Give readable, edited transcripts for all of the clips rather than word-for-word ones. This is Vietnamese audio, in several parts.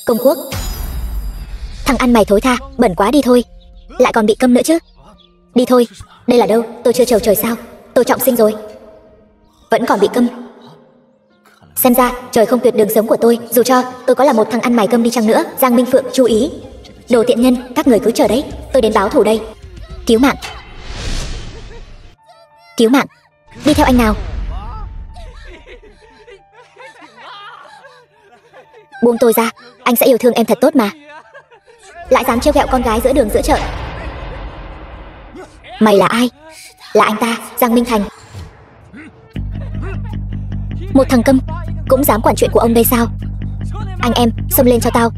Công Quốc. Thằng ăn mày thối tha, bẩn quá, đi thôi. Lại còn bị câm nữa chứ. Đi thôi. Đây là đâu? Tôi chưa trầu trời sao? Tôi trọng sinh rồi. Vẫn còn bị câm. Xem ra trời không tuyệt đường sống của tôi. Dù cho tôi có là một thằng ăn mày câm đi chăng nữa. Giang Minh Phượng chú ý. Đồ tiện nhân, các người cứ chờ đấy. Tôi đến báo thù đây. Cứu mạng. Cứu mạng. Đi theo anh nào. Buông tôi ra. Anh sẽ yêu thương em thật tốt mà. Lại dám trêu ghẹo con gái giữa đường giữa chợ. Mày là ai? Là anh ta, Giang Minh Thành. Một thằng câm cũng dám quản chuyện của ông đây sao? Anh em, xông lên cho tao.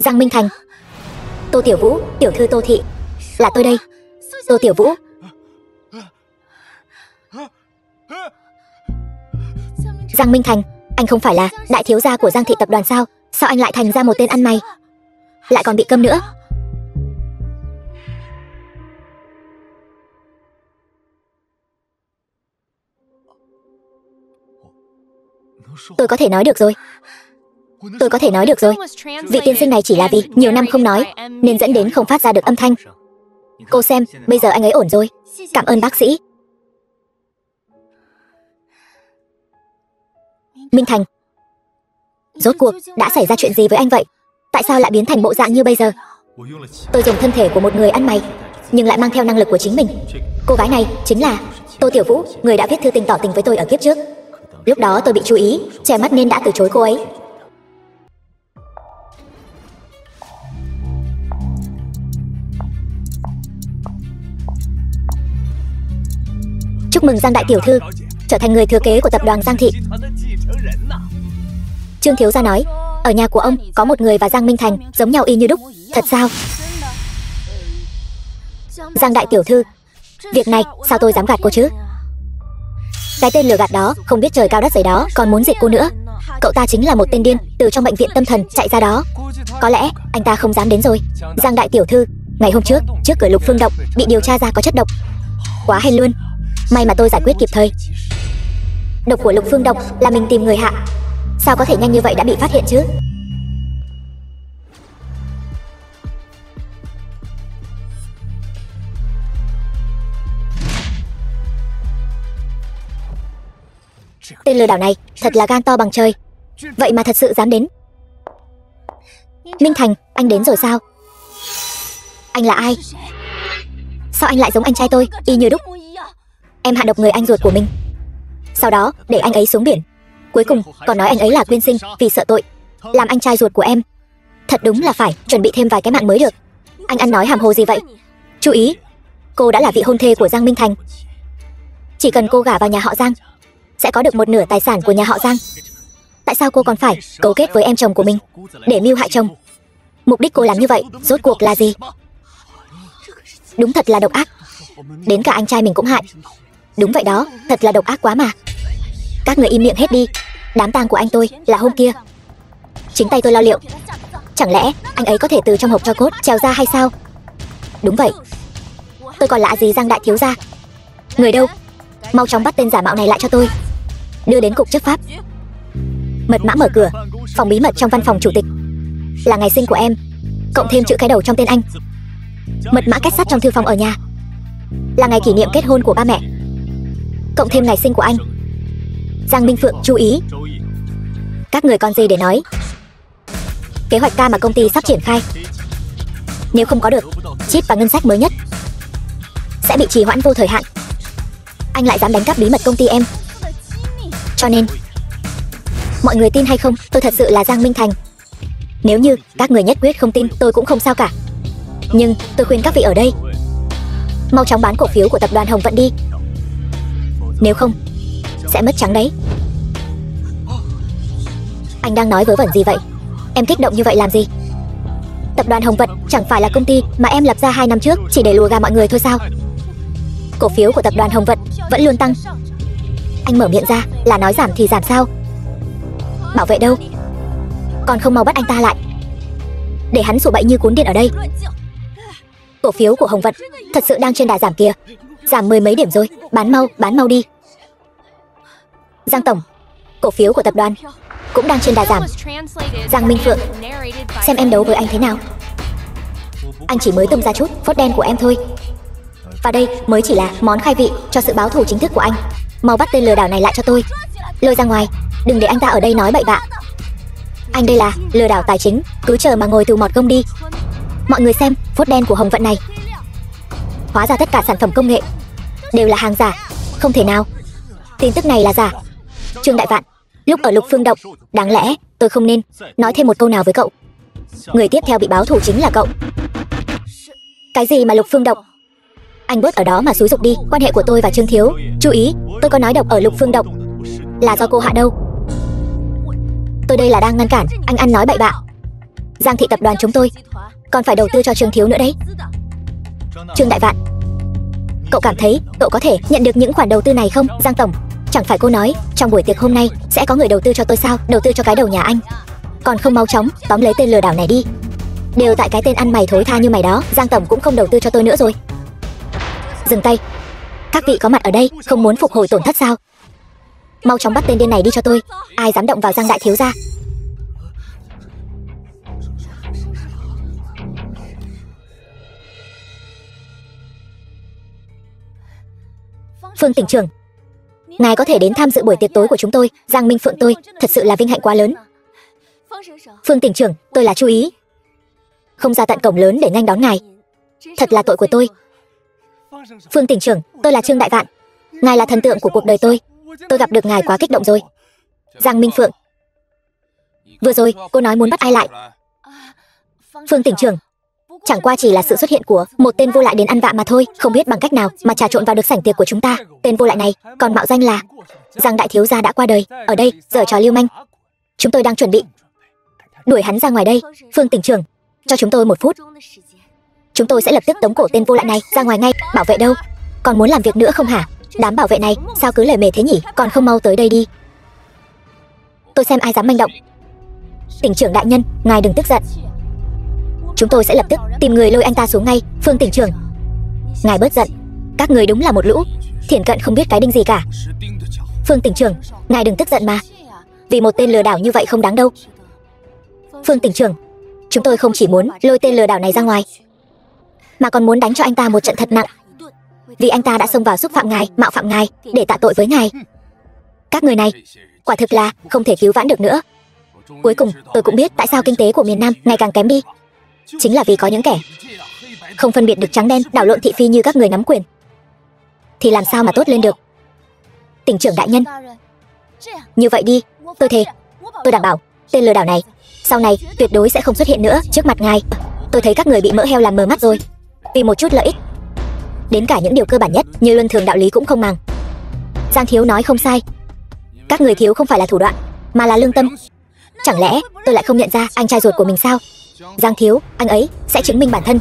Giang Minh Thành. Tô Tiểu Vũ, tiểu thư Tô Thị. Là tôi đây. Tô Tiểu Vũ. Giang Minh Thành, anh không phải là đại thiếu gia của Giang Thị tập đoàn sao? Sao anh lại thành ra một tên ăn mày? Lại còn bị câm nữa. Tôi có thể nói được rồi. Tôi có thể nói được rồi. Vị tiên sinh này chỉ là vì nhiều năm không nói nên dẫn đến không phát ra được âm thanh. Cô xem, bây giờ anh ấy ổn rồi. Cảm ơn bác sĩ. Minh Thành, rốt cuộc đã xảy ra chuyện gì với anh vậy? Tại sao lại biến thành bộ dạng như bây giờ? Tôi dùng thân thể của một người ăn mày nhưng lại mang theo năng lực của chính mình. Cô gái này chính là Tô Tiểu Vũ, người đã viết thư tình tỏ tình với tôi ở kiếp trước. Lúc đó tôi bị chú ý, che mắt nên đã từ chối cô ấy. Chúc mừng Giang đại tiểu thư trở thành người thừa kế của tập đoàn Giang Thị. Trương thiếu gia nói, ở nhà của ông có một người và Giang Minh Thành giống nhau y như đúc. Thật sao? Giang đại tiểu thư, việc này sao tôi dám gạt cô chứ? Cái tên lừa gạt đó không biết trời cao đất dày đó còn muốn dịch cô nữa. Cậu ta chính là một tên điên từ trong bệnh viện tâm thần chạy ra đó. Có lẽ anh ta không dám đến rồi. Giang đại tiểu thư, ngày hôm trước cửa Lục Phương Động bị điều tra ra có chất độc. Quá hên luôn. May mà tôi giải quyết kịp thời. Độc của Lục Phương Động là mình tìm người hạ. Sao có thể nhanh như vậy đã bị phát hiện chứ? Tên lừa đảo này thật là gan to bằng trời. Vậy mà thật sự dám đến. Minh Thành, anh đến rồi sao? Anh là ai? Sao anh lại giống anh trai tôi, y như đúc? Em hạ độc người anh ruột của mình, sau đó để anh ấy xuống biển. Cuối cùng còn nói anh ấy là quyên sinh vì sợ tội. Làm anh trai ruột của em. Thật đúng là phải chuẩn bị thêm vài cái mạng mới được. Anh ăn nói hàm hồ gì vậy? Chú ý, cô đã là vị hôn thê của Giang Minh Thành. Chỉ cần cô gả vào nhà họ Giang sẽ có được một nửa tài sản của nhà họ Giang. Tại sao cô còn phải cấu kết với em chồng của mình để mưu hại chồng? Mục đích cô làm như vậy rốt cuộc là gì? Đúng thật là độc ác. Đến cả anh trai mình cũng hại. Đúng vậy đó, thật là độc ác quá mà. Các người im miệng hết đi. Đám tang của anh tôi là hôm kia. Chính tay tôi lo liệu. Chẳng lẽ anh ấy có thể từ trong hộp tro cốt trèo ra hay sao? Đúng vậy. Tôi còn lạ gì Giang đại thiếu gia? Người đâu? Mau chóng bắt tên giả mạo này lại cho tôi, đưa đến cục chấp pháp. Mật mã mở cửa phòng bí mật trong văn phòng chủ tịch. Là ngày sinh của em cộng thêm chữ cái đầu trong tên anh. Mật mã kết sắt trong thư phòng ở nhà. Là ngày kỷ niệm kết hôn của ba mẹ cộng thêm ngày sinh của anh. Giang Minh Phượng chú ý. Các người còn gì để nói? Kế hoạch ca mà công ty sắp triển khai, nếu không có được chip và ngân sách mới nhất sẽ bị trì hoãn vô thời hạn. Anh lại dám đánh cắp bí mật công ty em. Cho nên mọi người tin hay không, tôi thật sự là Giang Minh Thành. Nếu như các người nhất quyết không tin, tôi cũng không sao cả. Nhưng tôi khuyên các vị ở đây mau chóng bán cổ phiếu của tập đoàn Hồng Vận đi. Nếu không sẽ mất trắng đấy. Anh đang nói vớ vẩn gì vậy? Em kích động như vậy làm gì? Tập đoàn Hồng Vật chẳng phải là công ty mà em lập ra 2 năm trước chỉ để lùa gà mọi người thôi sao? Cổ phiếu của tập đoàn Hồng Vật vẫn luôn tăng. Anh mở miệng ra là nói giảm thì giảm sao? Bảo vệ đâu? Còn không mau bắt anh ta lại, để hắn sổ bậy như cuốn điện ở đây. Cổ phiếu của Hồng Vật thật sự đang trên đà giảm kìa. Giảm 10 mấy điểm rồi, bán mau đi. Giang tổng, cổ phiếu của tập đoàn cũng đang trên đà giảm. Giang Minh Phượng, xem em đấu với anh thế nào. Anh chỉ mới tung ra chút phốt đen của em thôi, và đây mới chỉ là món khai vị cho sự báo thù chính thức của anh. Mau bắt tên lừa đảo này lại cho tôi, lôi ra ngoài, đừng để anh ta ở đây nói bậy bạ. Anh đây là lừa đảo tài chính, cứ chờ mà ngồi tù mọt công đi. Mọi người xem phốt đen của Hồng Vận này. Hóa ra tất cả sản phẩm công nghệ đều là hàng giả, không thể nào. Tin tức này là giả. Trương Đại Vạn, lúc ở Lục Phương Động, đáng lẽ tôi không nên nói thêm một câu nào với cậu. Người tiếp theo bị báo thù chính là cậu. Cái gì mà Lục Phương Động? Anh bớt ở đó mà xúi giục đi. Quan hệ của tôi và Trương Thiếu, chú ý, tôi có nói độc ở Lục Phương Động là do cô hạ đâu. Tôi đây là đang ngăn cản anh ăn nói bậy bạ. Giang thị tập đoàn chúng tôi còn phải đầu tư cho Trương Thiếu nữa đấy. Trương Đại Vạn, cậu cảm thấy cậu có thể nhận được những khoản đầu tư này không? Giang tổng, chẳng phải cô nói trong buổi tiệc hôm nay sẽ có người đầu tư cho tôi sao? Đầu tư cho cái đầu nhà anh, còn không mau chóng tóm lấy tên lừa đảo này đi. Đều tại cái tên ăn mày thối tha như mày đó. Giang tổng cũng không đầu tư cho tôi nữa rồi. Dừng tay. Các vị có mặt ở đây không muốn phục hồi tổn thất sao? Mau chóng bắt tên điên này đi cho tôi. Ai dám động vào Giang đại thiếu gia? Phương tỉnh trưởng, ngài có thể đến tham dự buổi tiệc tối của chúng tôi. Giang Minh Phượng tôi thật sự là vinh hạnh quá lớn. Phương tỉnh trưởng, tôi là chú ý không ra tận cổng lớn để nghênh đón ngài, thật là tội của tôi. Phương tỉnh trưởng, tôi là Trương Đại Vạn, ngài là thần tượng của cuộc đời tôi gặp được ngài quá kích động rồi. Giang Minh Phượng, vừa rồi cô nói muốn bắt ai lại? Phương tỉnh trưởng, chẳng qua chỉ là sự xuất hiện của một tên vô lại đến ăn vạ mà thôi, không biết bằng cách nào mà trà trộn vào được sảnh tiệc của chúng ta. Tên vô lại này còn mạo danh là Giang đại thiếu gia đã qua đời, ở đây giở trò lưu manh. Chúng tôi đang chuẩn bị đuổi hắn ra ngoài đây. Phương tỉnh trưởng, cho chúng tôi 1 phút, chúng tôi sẽ lập tức tống cổ tên vô lại này ra ngoài ngay. Bảo vệ đâu? Còn muốn làm việc nữa không hả? Đám bảo vệ này sao cứ lề mề thế nhỉ? Còn không mau tới đây đi, tôi xem ai dám manh động. Tỉnh trưởng đại nhân, ngài đừng tức giận, chúng tôi sẽ lập tức tìm người lôi anh ta xuống ngay. Phương tỉnh trưởng, ngài bớt giận, các người đúng là một lũ thiển cận không biết cái đinh gì cả. Phương tỉnh trưởng, ngài đừng tức giận mà, vì một tên lừa đảo như vậy không đáng đâu. Phương tỉnh trưởng, chúng tôi không chỉ muốn lôi tên lừa đảo này ra ngoài, mà còn muốn đánh cho anh ta một trận thật nặng, vì anh ta đã xông vào xúc phạm ngài, mạo phạm ngài, để tạ tội với ngài. Các người này quả thực là không thể cứu vãn được nữa. Cuối cùng tôi cũng biết tại sao kinh tế của miền Nam ngày càng kém đi, chính là vì có những kẻ không phân biệt được trắng đen, đảo lộn thị phi như các người nắm quyền, thì làm sao mà tốt lên được. Tỉnh trưởng đại nhân, như vậy đi, tôi thề, tôi đảm bảo tên lừa đảo này sau này tuyệt đối sẽ không xuất hiện nữa trước mặt ngài. Tôi thấy các người bị mỡ heo làm mờ mắt rồi, vì một chút lợi ích, đến cả những điều cơ bản nhất như luân thường đạo lý cũng không màng. Giang thiếu nói không sai, các người thiếu không phải là thủ đoạn mà là lương tâm. Chẳng lẽ tôi lại không nhận ra anh trai ruột của mình sao? Giang thiếu, anh ấy sẽ chứng minh bản thân.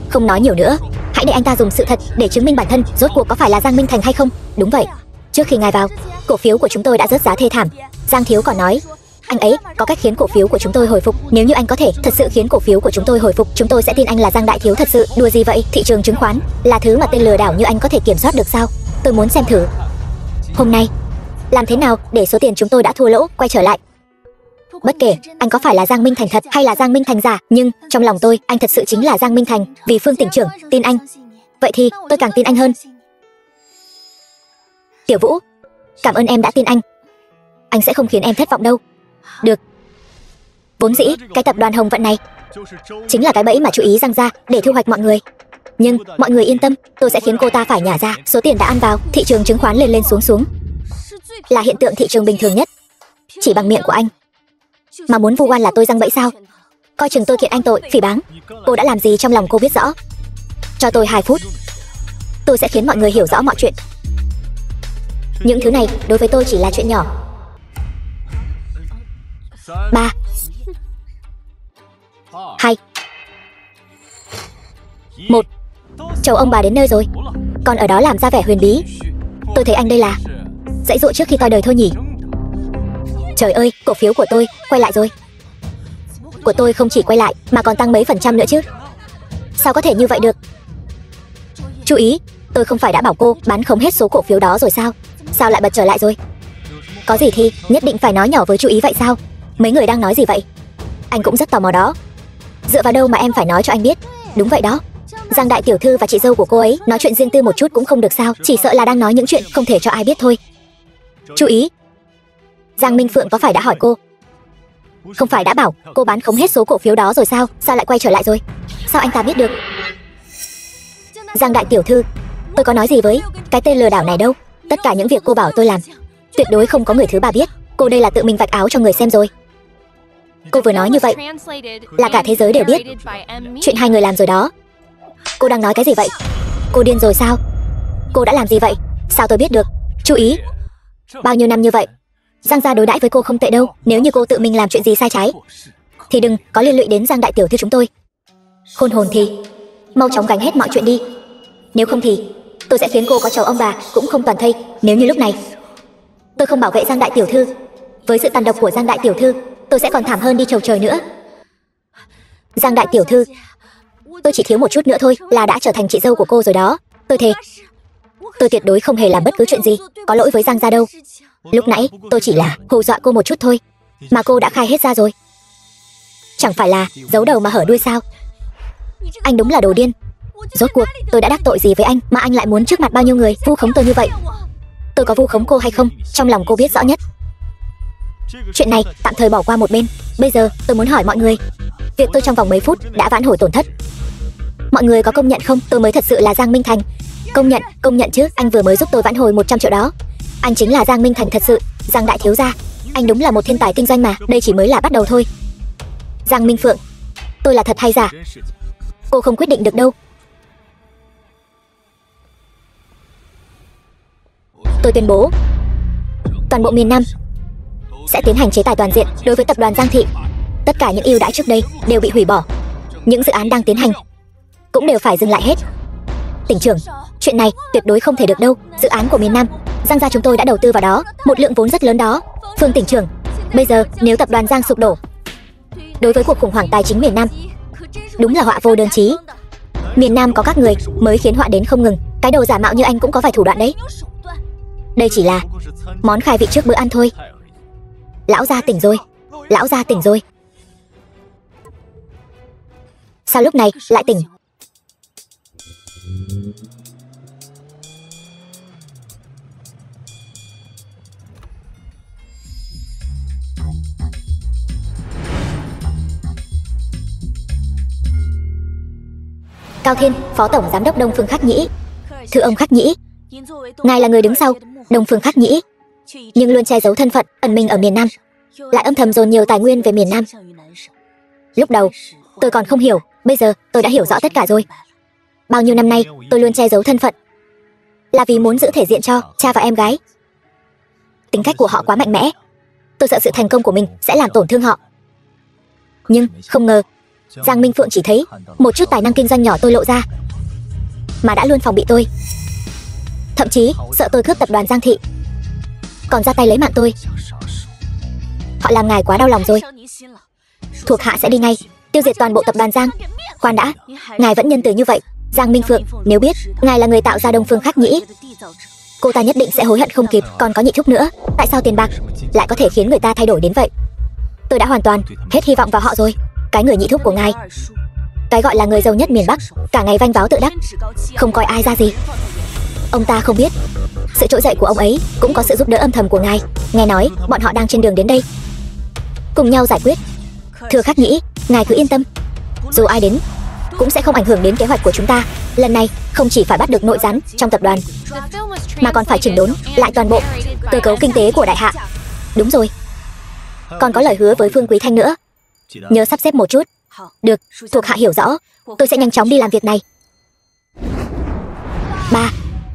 Không nói nhiều nữa, hãy để anh ta dùng sự thật để chứng minh bản thân rốt cuộc có phải là Giang Minh Thành hay không. Đúng vậy, trước khi ngài vào, cổ phiếu của chúng tôi đã rớt giá thê thảm. Giang thiếu còn nói anh ấy có cách khiến cổ phiếu của chúng tôi hồi phục. Nếu như anh có thể thật sự khiến cổ phiếu của chúng tôi hồi phục, chúng tôi sẽ tin anh là Giang đại thiếu thật sự. Đùa gì vậy? Thị trường chứng khoán là thứ mà tên lừa đảo như anh có thể kiểm soát được sao? Tôi muốn xem thử hôm nay làm thế nào để số tiền chúng tôi đã thua lỗ quay trở lại. Bất kể anh có phải là Giang Minh Thành thật hay là Giang Minh Thành giả, nhưng trong lòng tôi anh thật sự chính là Giang Minh Thành. Vì Phương tỉnh trưởng tin anh, vậy thì tôi càng tin anh hơn. Tiểu Vũ, cảm ơn em đã tin anh sẽ không khiến em thất vọng đâu. Được. Vốn dĩ cái tập đoàn Hồng Vận này chính là cái bẫy mà chú ý răng ra để thu hoạch mọi người, nhưng mọi người yên tâm, tôi sẽ khiến cô ta phải nhả ra số tiền đã ăn vào. Thị trường chứng khoán lên lên xuống xuống là hiện tượng thị trường bình thường nhất. Chỉ bằng miệng của anh mà muốn vu oan là tôi răng bẫy sao? Coi chừng tôi kiện anh tội phỉ báng. Cô đã làm gì trong lòng cô biết rõ. Cho tôi 2 phút, tôi sẽ khiến mọi người hiểu rõ mọi chuyện. Những thứ này đối với tôi chỉ là chuyện nhỏ. 3 2 Một, chầu ông bà đến nơi rồi, còn ở đó làm ra vẻ huyền bí. Tôi thấy anh đây là dãy dụa trước khi toi đời thôi nhỉ. Trời ơi, cổ phiếu của tôi quay lại rồi. Của tôi không chỉ quay lại mà còn tăng mấy % nữa chứ. Sao có thể như vậy được? Chú ý, tôi không phải đã bảo cô bán không hết số cổ phiếu đó rồi sao? Sao lại bật trở lại rồi? Có gì thì nhất định phải nói nhỏ với chú ý vậy sao? Mấy người đang nói gì vậy? Anh cũng rất tò mò đó. Dựa vào đâu mà em phải nói cho anh biết? Đúng vậy đó, Giang đại tiểu thư và chị dâu của cô ấy nói chuyện riêng tư một chút cũng không được sao? Chỉ sợ là đang nói những chuyện không thể cho ai biết thôi. Chú ý, Giang Minh Phượng có phải đã hỏi cô? Không phải đã bảo cô bán không hết số cổ phiếu đó rồi sao? Sao lại quay trở lại rồi? Sao anh ta biết được? Giang đại tiểu thư, tôi có nói gì với cái tên lừa đảo này đâu. Tất cả những việc cô bảo tôi làm tuyệt đối không có người thứ ba biết. Cô đây là tự mình vạch áo cho người xem rồi. Cô vừa nói như vậy là cả thế giới đều biết chuyện hai người làm rồi đó. Cô đang nói cái gì vậy? Cô điên rồi sao? Cô đã làm gì vậy? Sao tôi biết được? Chú ý, bao nhiêu năm như vậy Giang gia đối đãi với cô không tệ đâu. Nếu như cô tự mình làm chuyện gì sai trái thì đừng có liên lụy đến Giang đại tiểu thư chúng tôi. Khôn hồn thì mau chóng gánh hết mọi chuyện đi, nếu không thì tôi sẽ khiến cô có chầu ông bà cũng không toàn thây. Nếu như lúc này tôi không bảo vệ Giang đại tiểu thư, với sự tàn độc của Giang đại tiểu thư, tôi sẽ còn thảm hơn đi chầu trời nữa. Giang đại tiểu thư, tôi chỉ thiếu một chút nữa thôi là đã trở thành chị dâu của cô rồi đó. Tôi thề, tôi tuyệt đối không hề làm bất cứ chuyện gì có lỗi với Giang gia đâu. Lúc nãy tôi chỉ là hù dọa cô một chút thôi mà cô đã khai hết ra rồi. Chẳng phải là giấu đầu mà hở đuôi sao? Anh đúng là đồ điên. Rốt cuộc tôi đã đắc tội gì với anh mà anh lại muốn trước mặt bao nhiêu người vu khống tôi như vậy? Tôi có vu khống cô hay không, trong lòng cô biết rõ nhất. Chuyện này tạm thời bỏ qua một bên. Bây giờ tôi muốn hỏi mọi người, việc tôi trong vòng mấy phút đã vãn hồi tổn thất, mọi người có công nhận không? Tôi mới thật sự là Giang Minh Thành. Công nhận chứ. Anh vừa mới giúp tôi vãn hồi 100 triệu đó. Anh chính là Giang Minh Thành thật sự. Giang đại thiếu gia, anh đúng là một thiên tài kinh doanh mà. Đây chỉ mới là bắt đầu thôi. Giang Minh Phượng, tôi là thật hay giả cô không quyết định được đâu. Tôi tuyên bố toàn bộ miền Nam sẽ tiến hành chế tài toàn diện đối với tập đoàn Giang Thị. Tất cả những ưu đãi trước đây đều bị hủy bỏ. Những dự án đang tiến hành cũng đều phải dừng lại hết. Tỉnh trưởng, chuyện này tuyệt đối không thể được đâu. Dự án của miền Nam, Giang gia chúng tôi đã đầu tư vào đó một lượng vốn rất lớn đó. Phương tỉnh trưởng, bây giờ nếu tập đoàn Giang sụp đổ, đối với cuộc khủng hoảng tài chính miền Nam đúng là họa vô đơn chí. Miền Nam có các người mới khiến họa đến không ngừng. Cái đồ giả mạo như anh cũng có vài thủ đoạn đấy. Đây chỉ là món khai vị trước bữa ăn thôi. Lão gia tỉnh rồi. Lão gia tỉnh rồi. Sao lúc này lại tỉnh? Cao Thiên, Phó Tổng Giám đốc Đông Phương Khắc Nhĩ. Thưa ông Khắc Nhĩ, ngài là người đứng sau Đông Phương Khắc Nhĩ, nhưng luôn che giấu thân phận, ẩn mình ở miền Nam, lại âm thầm dồn nhiều tài nguyên về miền Nam. Lúc đầu tôi còn không hiểu, bây giờ tôi đã hiểu rõ tất cả rồi. Bao nhiêu năm nay tôi luôn che giấu thân phận là vì muốn giữ thể diện cho cha và em gái. Tính cách của họ quá mạnh mẽ, tôi sợ sự thành công của mình sẽ làm tổn thương họ. Nhưng không ngờ Giang Minh Phượng chỉ thấy một chút tài năng kinh doanh nhỏ tôi lộ ra mà đã luôn phòng bị tôi, thậm chí sợ tôi cướp tập đoàn Giang Thị, còn ra tay lấy mạng tôi. Họ làm ngài quá đau lòng rồi. Thuộc hạ sẽ đi ngay, tiêu diệt toàn bộ tập đoàn Giang. Khoan đã, ngài vẫn nhân từ như vậy. Giang Minh Phượng, nếu biết ngài là người tạo ra Đông Phương Khắc Nhĩ, cô ta nhất định sẽ hối hận không kịp. Còn có Nhị Thúc nữa, tại sao tiền bạc lại có thể khiến người ta thay đổi đến vậy? Tôi đã hoàn toàn hết hy vọng vào họ rồi. Cái người Nhị Thúc của ngài, cái gọi là người giàu nhất miền Bắc, cả ngày vanh váo tự đắc, không coi ai ra gì. Ông ta không biết sự trỗi dậy của ông ấy cũng có sự giúp đỡ âm thầm của ngài. Nghe nói bọn họ đang trên đường đến đây, cùng nhau giải quyết. Thưa Khắc Nhĩ, ngài cứ yên tâm, dù ai đến cũng sẽ không ảnh hưởng đến kế hoạch của chúng ta. Lần này không chỉ phải bắt được nội gián trong tập đoàn, mà còn phải chỉnh đốn lại toàn bộ cơ cấu kinh tế của đại hạ. Đúng rồi, còn có lời hứa với Phương Quý Thanh nữa. Nhớ sắp xếp một chút. Được, thuộc hạ hiểu rõ. Tôi sẽ nhanh chóng đi làm việc này. Ba,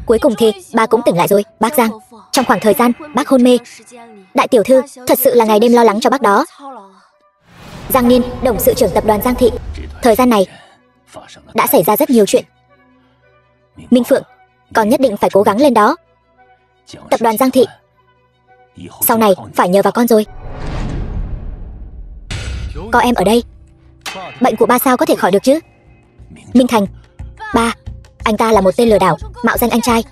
cuối cùng thì ba cũng tỉnh lại rồi. Bác Giang, trong khoảng thời gian bác hôn mê, đại tiểu thư thật sự là ngày đêm lo lắng cho bác đó. Giang Niên, đồng sự trưởng tập đoàn Giang Thị, thời gian này đã xảy ra rất nhiều chuyện. Minh Phượng, con nhất định phải cố gắng lên đó. Tập đoàn Giang Thị sau này phải nhờ vào con rồi. Có em ở đây, bệnh của ba sao có thể khỏi được chứ? Minh Thành, ba, anh ta là một tên lừa đảo, mạo danh anh trai.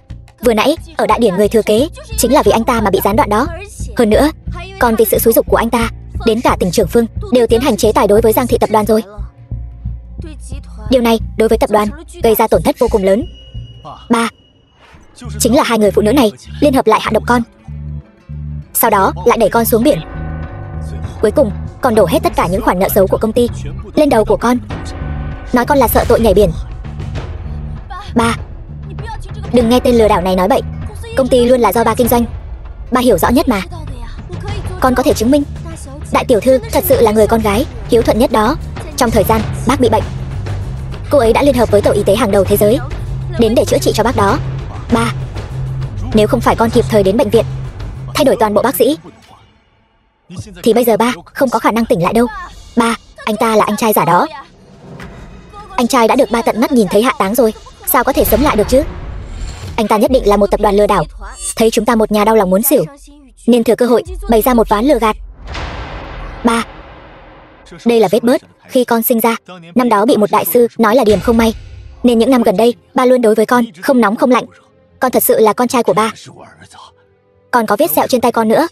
Vừa nãy, ở đại điển người thừa kế, chính là vì anh ta mà bị gián đoạn đó. Hơn nữa, còn vì sự xúi giục của anh ta, đến cả tỉnh trưởng Phương đều tiến hành chế tài đối với Giang Thị tập đoàn rồi. Điều này đối với tập đoàn gây ra tổn thất vô cùng lớn. Ba, chính là hai người phụ nữ này liên hợp lại hạ độc con, sau đó lại đẩy con xuống biển. Cuối cùng còn đổ hết tất cả những khoản nợ xấu của công ty lên đầu của con, nói con là sợ tội nhảy biển. Ba, đừng nghe tên lừa đảo này nói bậy. Công ty luôn là do ba kinh doanh, ba hiểu rõ nhất mà. Con có thể chứng minh đại tiểu thư thật sự là người con gái hiếu thuận nhất đó. Trong thời gian bác bị bệnh, cô ấy đã liên hợp với tổ y tế hàng đầu thế giới đến để chữa trị cho bác đó. Ba, nếu không phải con kịp thời đến bệnh viện thay đổi toàn bộ bác sĩ thì bây giờ ba không có khả năng tỉnh lại đâu. Ba, anh ta là anh trai giả đó. Anh trai đã được ba tận mắt nhìn thấy hạ táng rồi, sao có thể sống lại được chứ? Anh ta nhất định là một tập đoàn lừa đảo, thấy chúng ta một nhà đau lòng muốn xỉu nên thừa cơ hội bày ra một ván lừa gạt. Ba, đây là vết bớt khi con sinh ra, năm đó bị một đại sư nói là điểm không may, nên những năm gần đây ba luôn đối với con không nóng không lạnh. Con thật sự là con trai của ba. Còn có vết sẹo trên tay con nữa,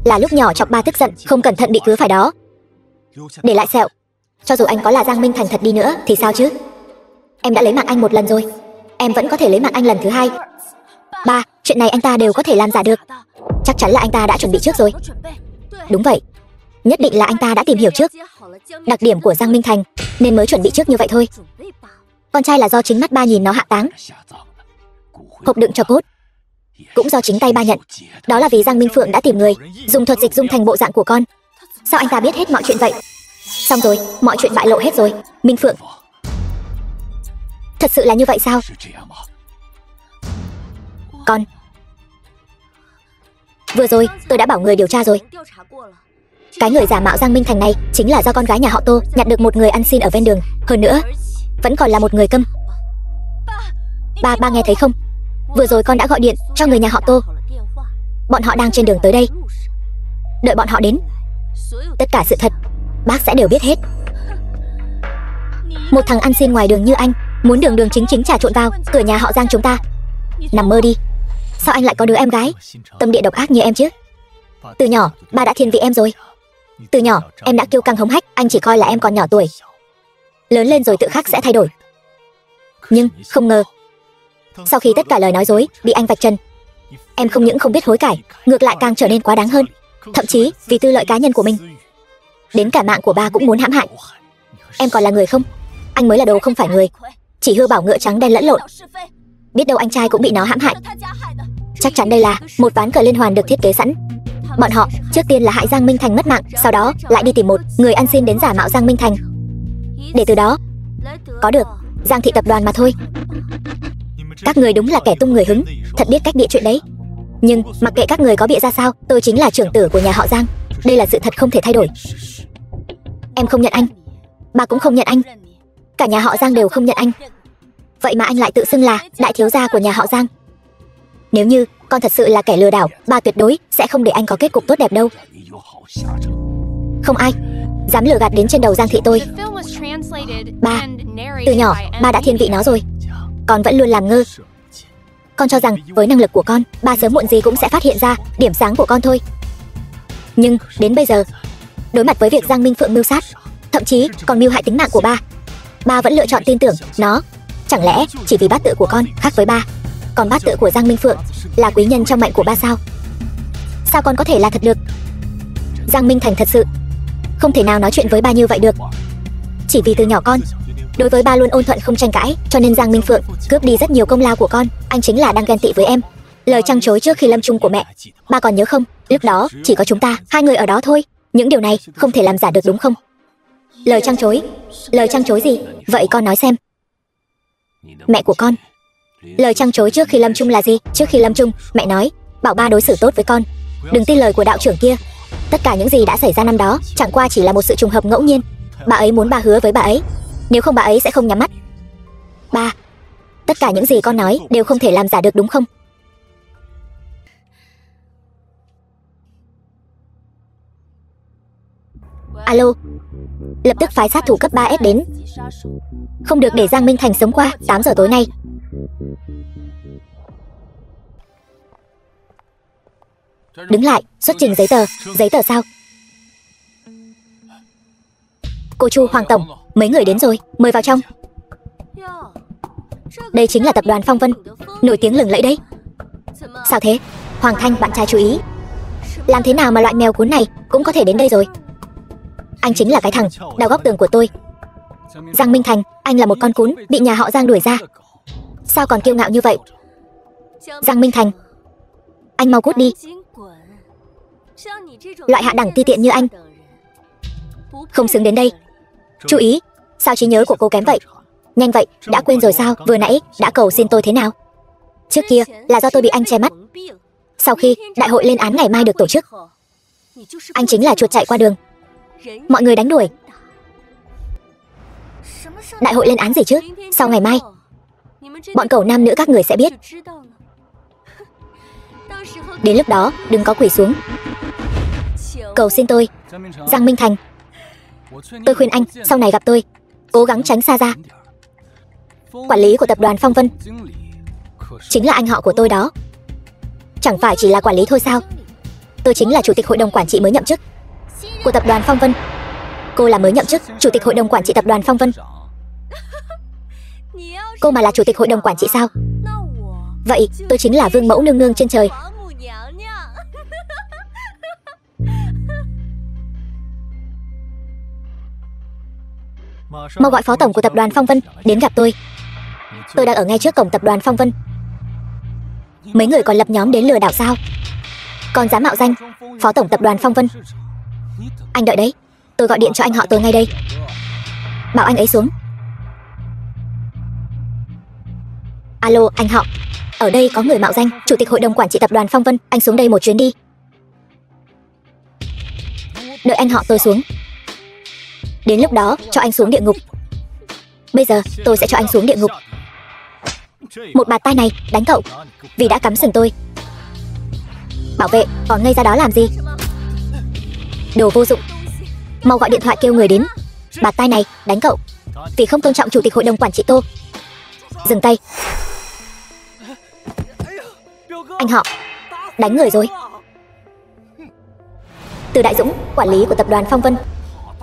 là lúc nhỏ chọc ba tức giận không cẩn thận bị cứa phải đó, để lại sẹo. Cho dù anh có là Giang Minh Thành thật đi nữa thì sao chứ? Em đã lấy mạng anh một lần rồi, em vẫn có thể lấy mạng anh lần thứ hai. Ba, chuyện này anh ta đều có thể làm giả được. Chắc chắn là anh ta đã chuẩn bị trước rồi. Đúng vậy, nhất định là anh ta đã tìm hiểu trước đặc điểm của Giang Minh Thành nên mới chuẩn bị trước như vậy thôi. Con trai là do chính mắt ba nhìn nó hạ táng, hộp đựng cho cốt cũng do chính tay ba nhận. Đó là vì Giang Minh Phượng đã tìm người dùng thuật dịch dung thành bộ dạng của con. Sao anh ta biết hết mọi chuyện vậy? Xong rồi, mọi chuyện bại lộ hết rồi. Minh Phượng, thật sự là như vậy sao? Con, vừa rồi tôi đã bảo người điều tra rồi. Cái người giả mạo Giang Minh Thành này chính là do con gái nhà họ Tô nhặt được một người ăn xin ở ven đường. Hơn nữa, vẫn còn là một người câm. Ba nghe thấy không? Vừa rồi con đã gọi điện cho người nhà họ Tô. Bọn họ đang trên đường tới đây. Đợi bọn họ đến, tất cả sự thật bác sẽ đều biết hết. Một thằng ăn xin ngoài đường như anh muốn đường đường chính chính trà trộn vào cửa nhà họ Giang chúng ta? Nằm mơ đi. Sao anh lại có đứa em gái tâm địa độc ác như em chứ? Từ nhỏ ba đã thiên vị em rồi. Từ nhỏ em đã kiêu căng hống hách, anh chỉ coi là em còn nhỏ tuổi. Lớn lên rồi tự khắc sẽ thay đổi. Nhưng không ngờ, sau khi tất cả lời nói dối bị anh vạch trần, em không những không biết hối cải, ngược lại càng trở nên quá đáng hơn. Thậm chí vì tư lợi cá nhân của mình, đến cả mạng của ba cũng muốn hãm hại. Em còn là người không? Anh mới là đồ không phải người, chỉ hư bảo ngựa trắng đen lẫn lộn. Biết đâu anh trai cũng bị nó hãm hại. Chắc chắn đây là một ván cờ liên hoàn được thiết kế sẵn. Bọn họ trước tiên là hại Giang Minh Thành mất mạng, sau đó lại đi tìm một người ăn xin đến giả mạo Giang Minh Thành, để từ đó có được Giang Thị tập đoàn mà thôi. Các người đúng là kẻ tung người hứng, thật biết cách bịa chuyện đấy. Nhưng mặc kệ các người có bịa ra sao, tôi chính là trưởng tử của nhà họ Giang. Đây là sự thật không thể thay đổi. Em không nhận anh, ba cũng không nhận anh, cả nhà họ Giang đều không nhận anh. Vậy mà anh lại tự xưng là đại thiếu gia của nhà họ Giang. Nếu như con thật sự là kẻ lừa đảo, ba tuyệt đối sẽ không để anh có kết cục tốt đẹp đâu. Không ai dám lừa gạt đến trên đầu Giang Thị tôi. Ba, từ nhỏ ba đã thiên vị nó rồi, con vẫn luôn làm ngơ. Con cho rằng với năng lực của con, ba sớm muộn gì cũng sẽ phát hiện ra điểm sáng của con thôi. Nhưng đến bây giờ, đối mặt với việc Giang Minh Phượng mưu sát, thậm chí còn mưu hại tính mạng của ba vẫn lựa chọn tin tưởng nó. Chẳng lẽ chỉ vì bát tự của con khác với ba, còn bát tự của Giang Minh Phượng là quý nhân trong mệnh của ba sao? Sao con có thể là thật được? Giang Minh Thành thật sự không thể nào nói chuyện với ba như vậy được. Chỉ vì từ nhỏ con đối với ba luôn ôn thuận không tranh cãi, cho nên Giang Minh Phượng cướp đi rất nhiều công lao của con. Anh chính là đang ghen tị với em. Lời trăng trối trước khi lâm chung của mẹ, ba còn nhớ không? Lúc đó chỉ có chúng ta hai người ở đó thôi. Những điều này không thể làm giả được đúng không? Lời trăng trối? Lời trăng trối gì? Vậy con nói xem. Mẹ của con, lời trăng trối trước khi lâm chung là gì? Trước khi lâm chung, mẹ nói bảo ba đối xử tốt với con, đừng tin lời của đạo trưởng kia. Tất cả những gì đã xảy ra năm đó chẳng qua chỉ là một sự trùng hợp ngẫu nhiên. Bà ấy muốn ba hứa với bà ấy Nếu không bà ấy sẽ không nhắm mắt. Ba, tất cả những gì con nói đều không thể làm giả được đúng không? Alo, lập tức phái sát thủ cấp 3S đến. Không được để Giang Minh Thành sống qua 8 giờ tối nay. Đứng lại, xuất trình giấy tờ. Giấy tờ sao? Cô Chu, Hoàng Tổng, mấy người đến rồi, mời vào trong. Đây chính là tập đoàn Phong Vân, nổi tiếng lừng lẫy đấy. Sao thế? Hoàng Thanh, bạn trai chú ý. Làm thế nào mà loại mèo cuốn này cũng có thể đến đây rồi? Anh chính là cái thằng đào góc tường của tôi. Giang Minh Thành, anh là một con cún bị nhà họ Giang đuổi ra. Sao còn kiêu ngạo như vậy? Giang Minh Thành, anh mau cút đi. Loại hạ đẳng ti tiện như anh không xứng đến đây. Chú ý, sao trí nhớ của cô kém vậy? Nhanh vậy, đã quên rồi sao? Vừa nãy đã cầu xin tôi thế nào? Trước kia là do tôi bị anh che mắt. Sau khi đại hội lên án ngày mai được tổ chức, anh chính là chuột chạy qua đường, mọi người đánh đuổi. Đại hội lên án gì chứ? Sau ngày mai, bọn cẩu nam nữ các người sẽ biết. Đến lúc đó, đừng có quỳ xuống. Cầu xin tôi, Giang Minh Thành. Tôi khuyên anh, sau này gặp tôi, cố gắng tránh xa ra. Quản lý của tập đoàn Phong Vân chính là anh họ của tôi đó. Chẳng phải chỉ là quản lý thôi sao? Tôi chính là chủ tịch hội đồng quản trị mới nhậm chức của tập đoàn Phong Vân. Cô là mới nhậm chức chủ tịch hội đồng quản trị tập đoàn Phong Vân. Cô mà là chủ tịch hội đồng quản trị sao? Vậy tôi chính là vương mẫu nương nương trên trời. Mau gọi phó tổng của tập đoàn Phong Vân đến gặp tôi. Tôi đang ở ngay trước cổng tập đoàn Phong Vân. Mấy người còn lập nhóm đến lừa đảo sao? Còn dám mạo danh phó tổng tập đoàn Phong Vân. Anh đợi đấy, tôi gọi điện cho anh họ tôi ngay đây. Bảo anh ấy xuống. Alo, anh họ, ở đây có người mạo danh chủ tịch hội đồng quản trị tập đoàn Phong Vân. Anh xuống đây một chuyến đi. Đợi anh họ tôi xuống. Đến lúc đó cho anh xuống địa ngục. Bây giờ tôi sẽ cho anh xuống địa ngục. Một bạt tai này đánh cậu vì đã cắm sừng tôi. Bảo vệ còn ngây ra đó làm gì? Đồ vô dụng. Mau gọi điện thoại kêu người đến. Bạt tai này đánh cậu vì không tôn trọng chủ tịch hội đồng quản trị Tô. Dừng tay. Anh họ, đánh người rồi. Từ Đại Dũng, quản lý của tập đoàn Phong Vân.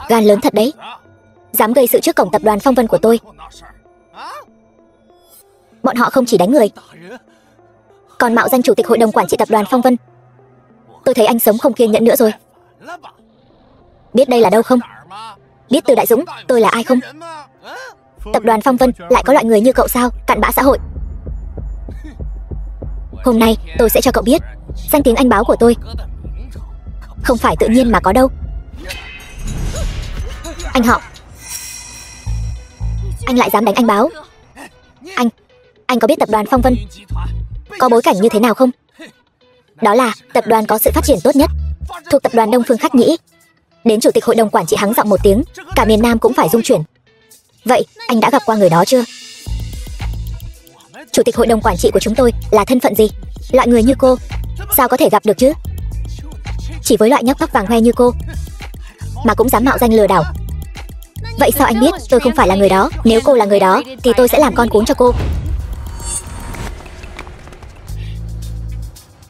Gan lớn thật đấy, dám gây sự trước cổng tập đoàn Phong Vân của tôi. Bọn họ không chỉ đánh người, còn mạo danh chủ tịch hội đồng quản trị tập đoàn Phong Vân. Tôi thấy anh sống không kiên nhẫn nữa rồi. Biết đây là đâu không? Biết Từ Đại Dũng tôi là ai không? Tập đoàn Phong Vân lại có loại người như cậu sao? Cặn bã xã hội. Hôm nay tôi sẽ cho cậu biết danh tiếng anh báo của tôi không phải tự nhiên mà có đâu. Anh họ, anh lại dám đánh anh báo. Anh có biết tập đoàn Phong Vân có bối cảnh như thế nào không? Đó là tập đoàn có sự phát triển tốt nhất thuộc tập đoàn Đông Phương Khắc Nhĩ. Đến chủ tịch hội đồng quản trị hắng giọng một tiếng, cả miền Nam cũng phải rung chuyển. Vậy anh đã gặp qua người đó chưa? Chủ tịch hội đồng quản trị của chúng tôi là thân phận gì? Loại người như cô sao có thể gặp được chứ? Chỉ với loại nhóc tóc vàng hoe như cô mà cũng dám mạo danh lừa đảo. Vậy sao anh biết tôi không phải là người đó? Nếu cô là người đó thì tôi sẽ làm con cún cho cô.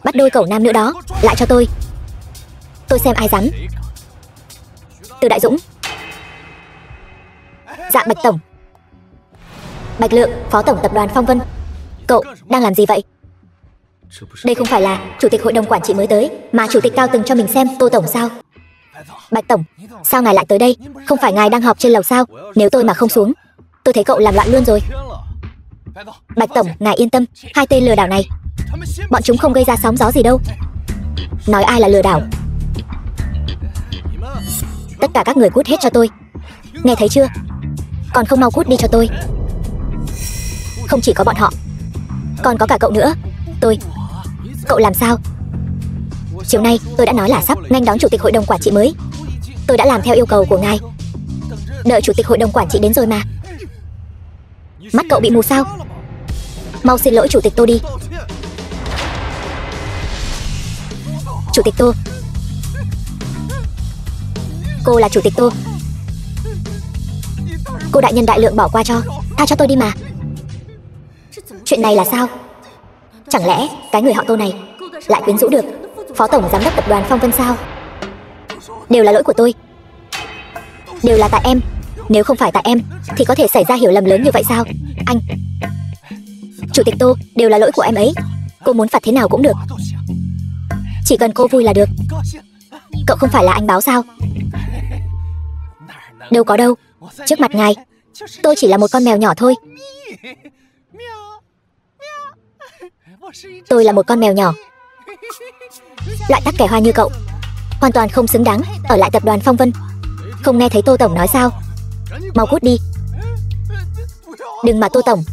Bắt đôi cẩu nam nữ đó lại cho tôi. Tôi xem ai dám. Từ Đại Dũng. Dạ Bạch Tổng. Bạch Lượng, phó tổng tập đoàn Phong Vân. Cậu đang làm gì vậy? Đây không phải là chủ tịch hội đồng quản trị mới tới mà chủ tịch Cao từng cho mình xem Tô Tổng sao? Bạch Tổng, sao ngài lại tới đây? Không phải ngài đang họp trên lầu sao? Nếu tôi mà không xuống, tôi thấy cậu làm loạn luôn rồi. Bạch Tổng, ngài yên tâm, hai tên lừa đảo này bọn chúng không gây ra sóng gió gì đâu. Nói ai là lừa đảo? Tất cả các người cút hết cho tôi. Nghe thấy chưa? Còn không mau cút đi cho tôi. Không chỉ có bọn họ, còn có cả cậu nữa. Cậu làm sao? Chiều nay tôi đã nói là sắp nghênh đón chủ tịch hội đồng quản trị mới. Tôi đã làm theo yêu cầu của ngài. Đợi chủ tịch hội đồng quản trị đến rồi mà. Mắt cậu bị mù sao? Mau xin lỗi chủ tịch Tô đi. Chủ tịch Tô. Cô là chủ tịch Tô. Cô đại nhân đại lượng bỏ qua cho. Tha cho tôi đi mà. Chuyện này là sao? Chẳng lẽ cái người họ Tô này lại quyến rũ được phó tổng giám đốc tập đoàn Phong Vân sao? Đều là lỗi của tôi. Đều là tại em. Nếu không phải tại em thì có thể xảy ra hiểu lầm lớn như vậy sao? Anh Chủ tịch Tô, đều là lỗi của em ấy. Cô muốn phạt thế nào cũng được. Chỉ cần cô vui là được. Cậu không phải là anh báo sao? Đâu có đâu. Trước mặt ngài, tôi chỉ là một con mèo nhỏ thôi. Tôi là một con mèo nhỏ. Loại tắc kẻ hoa như cậu hoàn toàn không xứng đáng ở lại tập đoàn Phong Vân. Không nghe thấy Tô tổng nói sao? Mau cút đi. Đừng mà Tô tổng.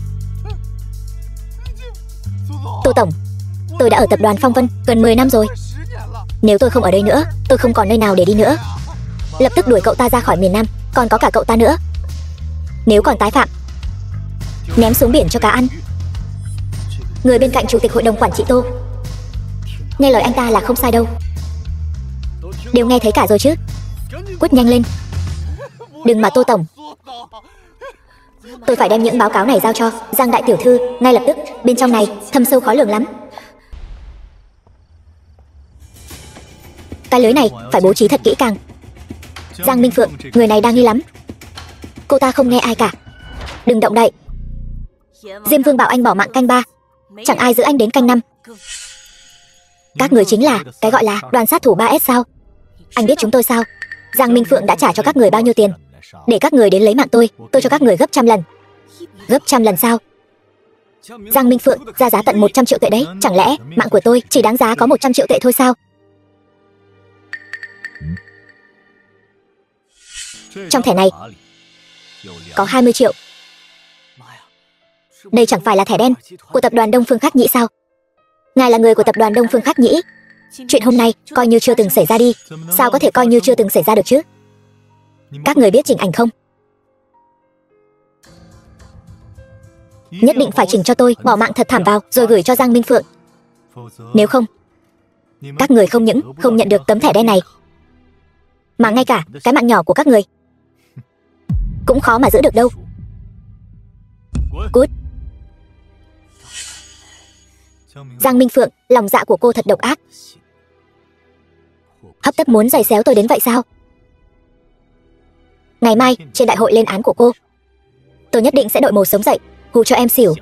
Tô tổng, tôi đã ở tập đoàn Phong Vân gần 10 năm rồi. Nếu tôi không ở đây nữa, tôi không còn nơi nào để đi nữa. Lập tức đuổi cậu ta ra khỏi miền Nam. Còn có cả cậu ta nữa. Nếu còn tái phạm, ném xuống biển cho cá ăn. Người bên cạnh chủ tịch hội đồng quản trị Tô, nghe lời anh ta là không sai đâu. Đều nghe thấy cả rồi chứ. Cút nhanh lên. Đừng mà Tô tổng. Tôi phải đem những báo cáo này giao cho Giang đại tiểu thư ngay lập tức. Bên trong này thâm sâu khó lường lắm. Cái lưới này phải bố trí thật kỹ càng. Giang Minh Phượng, người này đang nghi lắm. Cô ta không nghe ai cả. Đừng động đậy. Diêm Vương bảo anh bỏ mạng canh 3, chẳng ai giữ anh đến canh 5. Các người chính là cái gọi là đoàn sát thủ 3S sao? Anh biết chúng tôi sao? Giang Minh Phượng đã trả cho các người bao nhiêu tiền để các người đến lấy mạng tôi cho các người gấp 100 lần. Gấp 100 lần sao? Giang Minh Phượng ra giá tận 100 triệu tệ đấy. Chẳng lẽ mạng của tôi chỉ đáng giá có 100 triệu tệ thôi sao? Trong thẻ này có 20 triệu. Đây chẳng phải là thẻ đen của tập đoàn Đông Phương Khắc Nhĩ sao? Ngài là người của tập đoàn Đông Phương Khắc Nhĩ. Chuyện hôm nay coi như chưa từng xảy ra đi. Sao có thể coi như chưa từng xảy ra được chứ? Các người biết chỉnh ảnh không? Nhất định phải chỉnh cho tôi bỏ mạng thật thảm vào rồi gửi cho Giang Minh Phượng. Nếu không, các người không những không nhận được tấm thẻ đen này, mà ngay cả cái mạng nhỏ của các người cũng khó mà giữ được đâu. Cút. Giang Minh Phượng, lòng dạ của cô thật độc ác. Hấp tấp muốn giày xéo tôi đến vậy sao? Ngày mai trên đại hội lên án của cô, tôi nhất định sẽ đội mồ sống dậy hù cho em xỉu.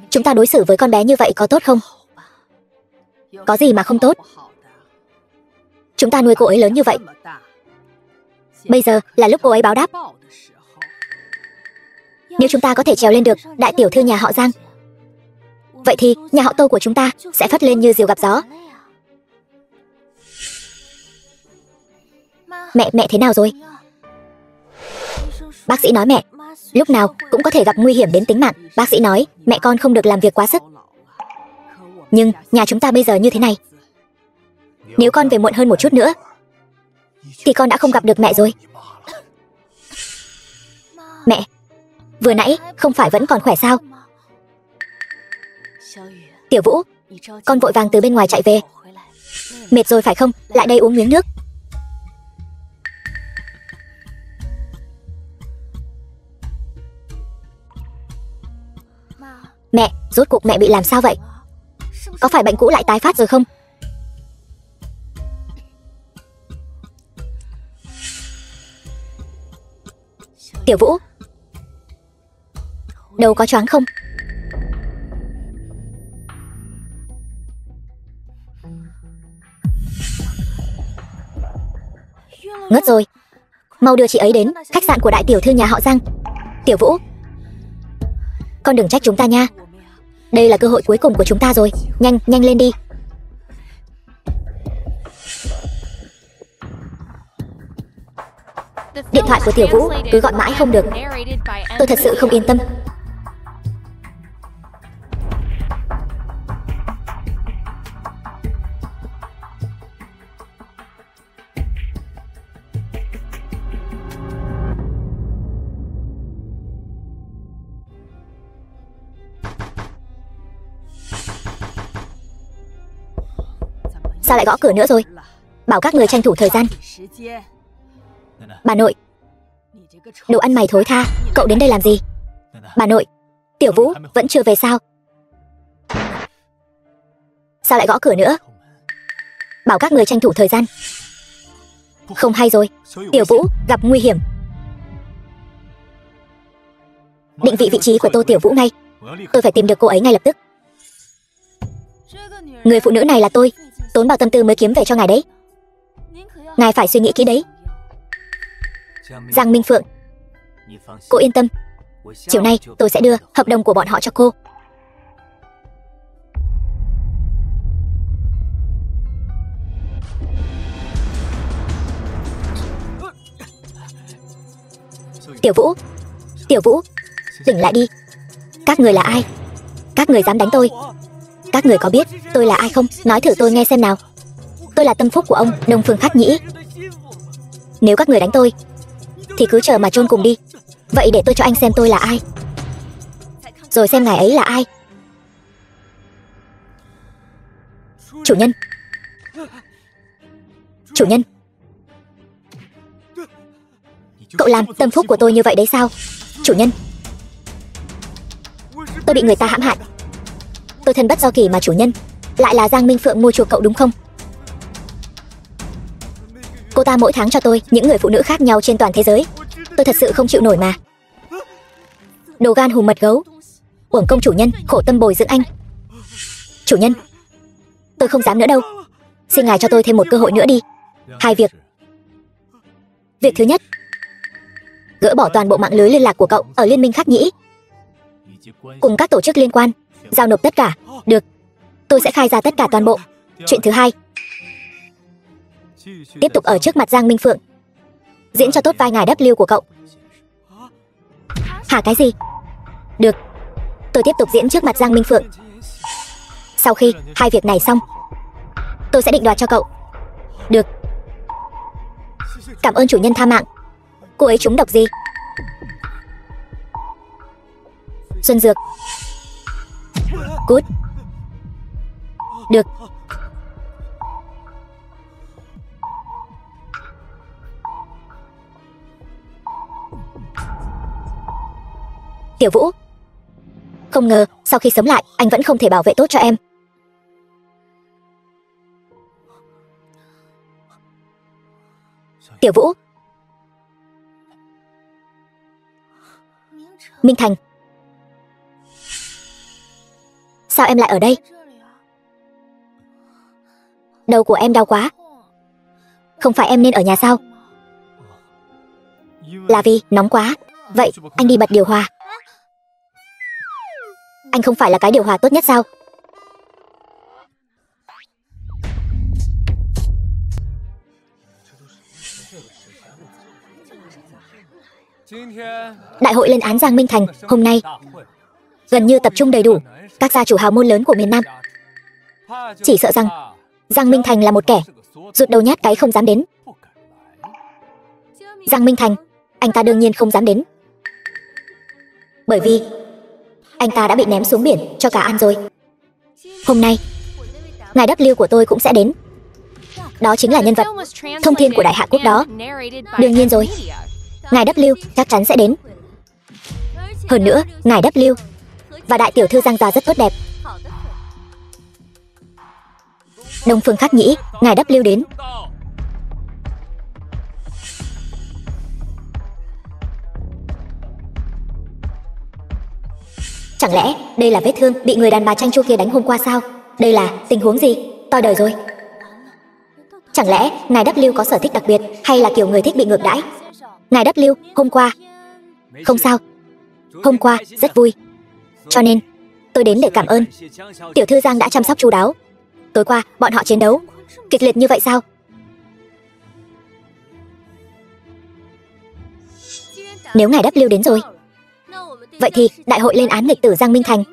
Chúng ta đối xử với con bé như vậy có tốt không? Có gì mà không tốt. Chúng ta nuôi cô ấy lớn như vậy, bây giờ là lúc cô ấy báo đáp. Nếu chúng ta có thể trèo lên được đại tiểu thư nhà họ Giang, vậy thì nhà họ Tô của chúng ta sẽ phất lên như diều gặp gió. Mẹ thế nào rồi? Bác sĩ nói mẹ lúc nào cũng có thể gặp nguy hiểm đến tính mạng. Bác sĩ nói mẹ con không được làm việc quá sức. Nhưng nhà chúng ta bây giờ như thế này, nếu con về muộn hơn một chút nữa thì con đã không gặp được mẹ rồi. Mẹ, vừa nãy không phải vẫn còn khỏe sao? Tiểu Vũ, con vội vàng từ bên ngoài chạy về. Mệt rồi phải không? Lại đây uống miếng nước. Mẹ, rốt cuộc mẹ bị làm sao vậy? Có phải bệnh cũ lại tái phát rồi không? Tiểu Vũ, đầu có choáng không? Ngất rồi. Mau đưa chị ấy đến khách sạn của đại tiểu thư nhà họ Giang. Tiểu Vũ, con đừng trách chúng ta nha. Đây là cơ hội cuối cùng của chúng ta rồi. Nhanh lên đi. Điện thoại của Tiểu Vũ cứ gọi mãi không được. Tôi thật sự không yên tâm. Sao lại gõ cửa nữa rồi? Bảo các người tranh thủ thời gian. Bà nội, đồ ăn mày thối tha, cậu đến đây làm gì? Bà nội, Tiểu Vũ vẫn chưa về sao? Sao lại gõ cửa nữa? Bảo các người tranh thủ thời gian. Không hay rồi, Tiểu Vũ gặp nguy hiểm. Định vị vị trí của Tô Tiểu Vũ ngay. Tôi phải tìm được cô ấy ngay lập tức. Người phụ nữ này là tôi tốn bao tâm tư mới kiếm về cho ngài đấy. Ngài phải suy nghĩ kỹ đấy. Giang Minh Phượng, cô yên tâm, chiều nay tôi sẽ đưa hợp đồng của bọn họ cho cô. Tiểu Vũ, Tiểu Vũ, tỉnh lại đi. Các người là ai? Các người dám đánh tôi? Các người có biết tôi là ai không? Nói thử tôi nghe xem nào. Tôi là tâm phúc của ông Đông Phương Khắc Nhĩ. Nếu các người đánh tôi thì cứ chờ mà chôn cùng đi. Vậy để tôi cho anh xem tôi là ai, rồi xem ngài ấy là ai. Chủ nhân, chủ nhân, cậu làm tâm phúc của tôi như vậy đấy sao? Chủ nhân, tôi bị người ta hãm hại. Tôi thân bất do kỷ mà chủ nhân. Lại là Giang Minh Phượng mua chuộc cậu đúng không? Cô ta mỗi tháng cho tôi những người phụ nữ khác nhau trên toàn thế giới. Tôi thật sự không chịu nổi mà. Đồ gan hùm mật gấu, uổng công chủ nhân khổ tâm bồi dưỡng anh. Chủ nhân, tôi không dám nữa đâu. Xin ngài cho tôi thêm một cơ hội nữa đi. 2 việc. Việc thứ nhất, gỡ bỏ toàn bộ mạng lưới liên lạc của cậu ở Liên minh Khắc Nhĩ, cùng các tổ chức liên quan, giao nộp tất cả. Được, tôi sẽ khai ra tất cả toàn bộ. Chuyện thứ hai, tiếp tục ở trước mặt Giang Minh Phượng diễn cho tốt vai ngài W của cậu. Hả, cái gì? Được, tôi tiếp tục diễn trước mặt Giang Minh Phượng. Sau khi 2 việc này xong, tôi sẽ định đoạt cho cậu. Được. Cảm ơn chủ nhân tha mạng. Cô ấy trúng độc gì? Xuân dược. Cút. Được. Tiểu Vũ, không ngờ sau khi sống lại anh vẫn không thể bảo vệ tốt cho em. Tiểu Vũ. Minh Thành, sao em lại ở đây? Đầu của em đau quá. Không phải em nên ở nhà sao? Là vì nóng quá. Vậy anh đi bật điều hòa. Anh không phải là cái điều hòa tốt nhất sao? Đại hội lên án Giang Minh Thành hôm nay gần như tập trung đầy đủ các gia chủ hào môn lớn của miền Nam. Chỉ sợ rằng Giang Minh Thành là một kẻ rụt đầu nhát cái không dám đến. Giang Minh Thành, anh ta đương nhiên không dám đến, bởi vì anh ta đã bị ném xuống biển cho cả ăn rồi. Hôm nay, ngài W của tôi cũng sẽ đến. Đó chính là nhân vật thông thiên của Đại Hạ Quốc đó. Đương nhiên rồi, ngài W chắc chắn sẽ đến. Hơn nữa, ngài W và đại tiểu thư Giang gia rất tốt đẹp. Đông Phương Khắc Nhĩ, ngài W đến. Chẳng lẽ đây là vết thương bị người đàn bà tranh chua kia đánh hôm qua sao? Đây là tình huống gì? Toi đời rồi. Chẳng lẽ ngài W có sở thích đặc biệt, hay là kiểu người thích bị ngược đãi? Ngài W, hôm qua... Không sao. Hôm qua rất vui. Cho nên tôi đến để cảm ơn. Tiểu thư Giang đã chăm sóc chu đáo. Tối qua bọn họ chiến đấu kịch liệt như vậy sao? Nếu ngài W đến rồi, vậy thì đại hội lên án nghịch tử Giang Minh Thành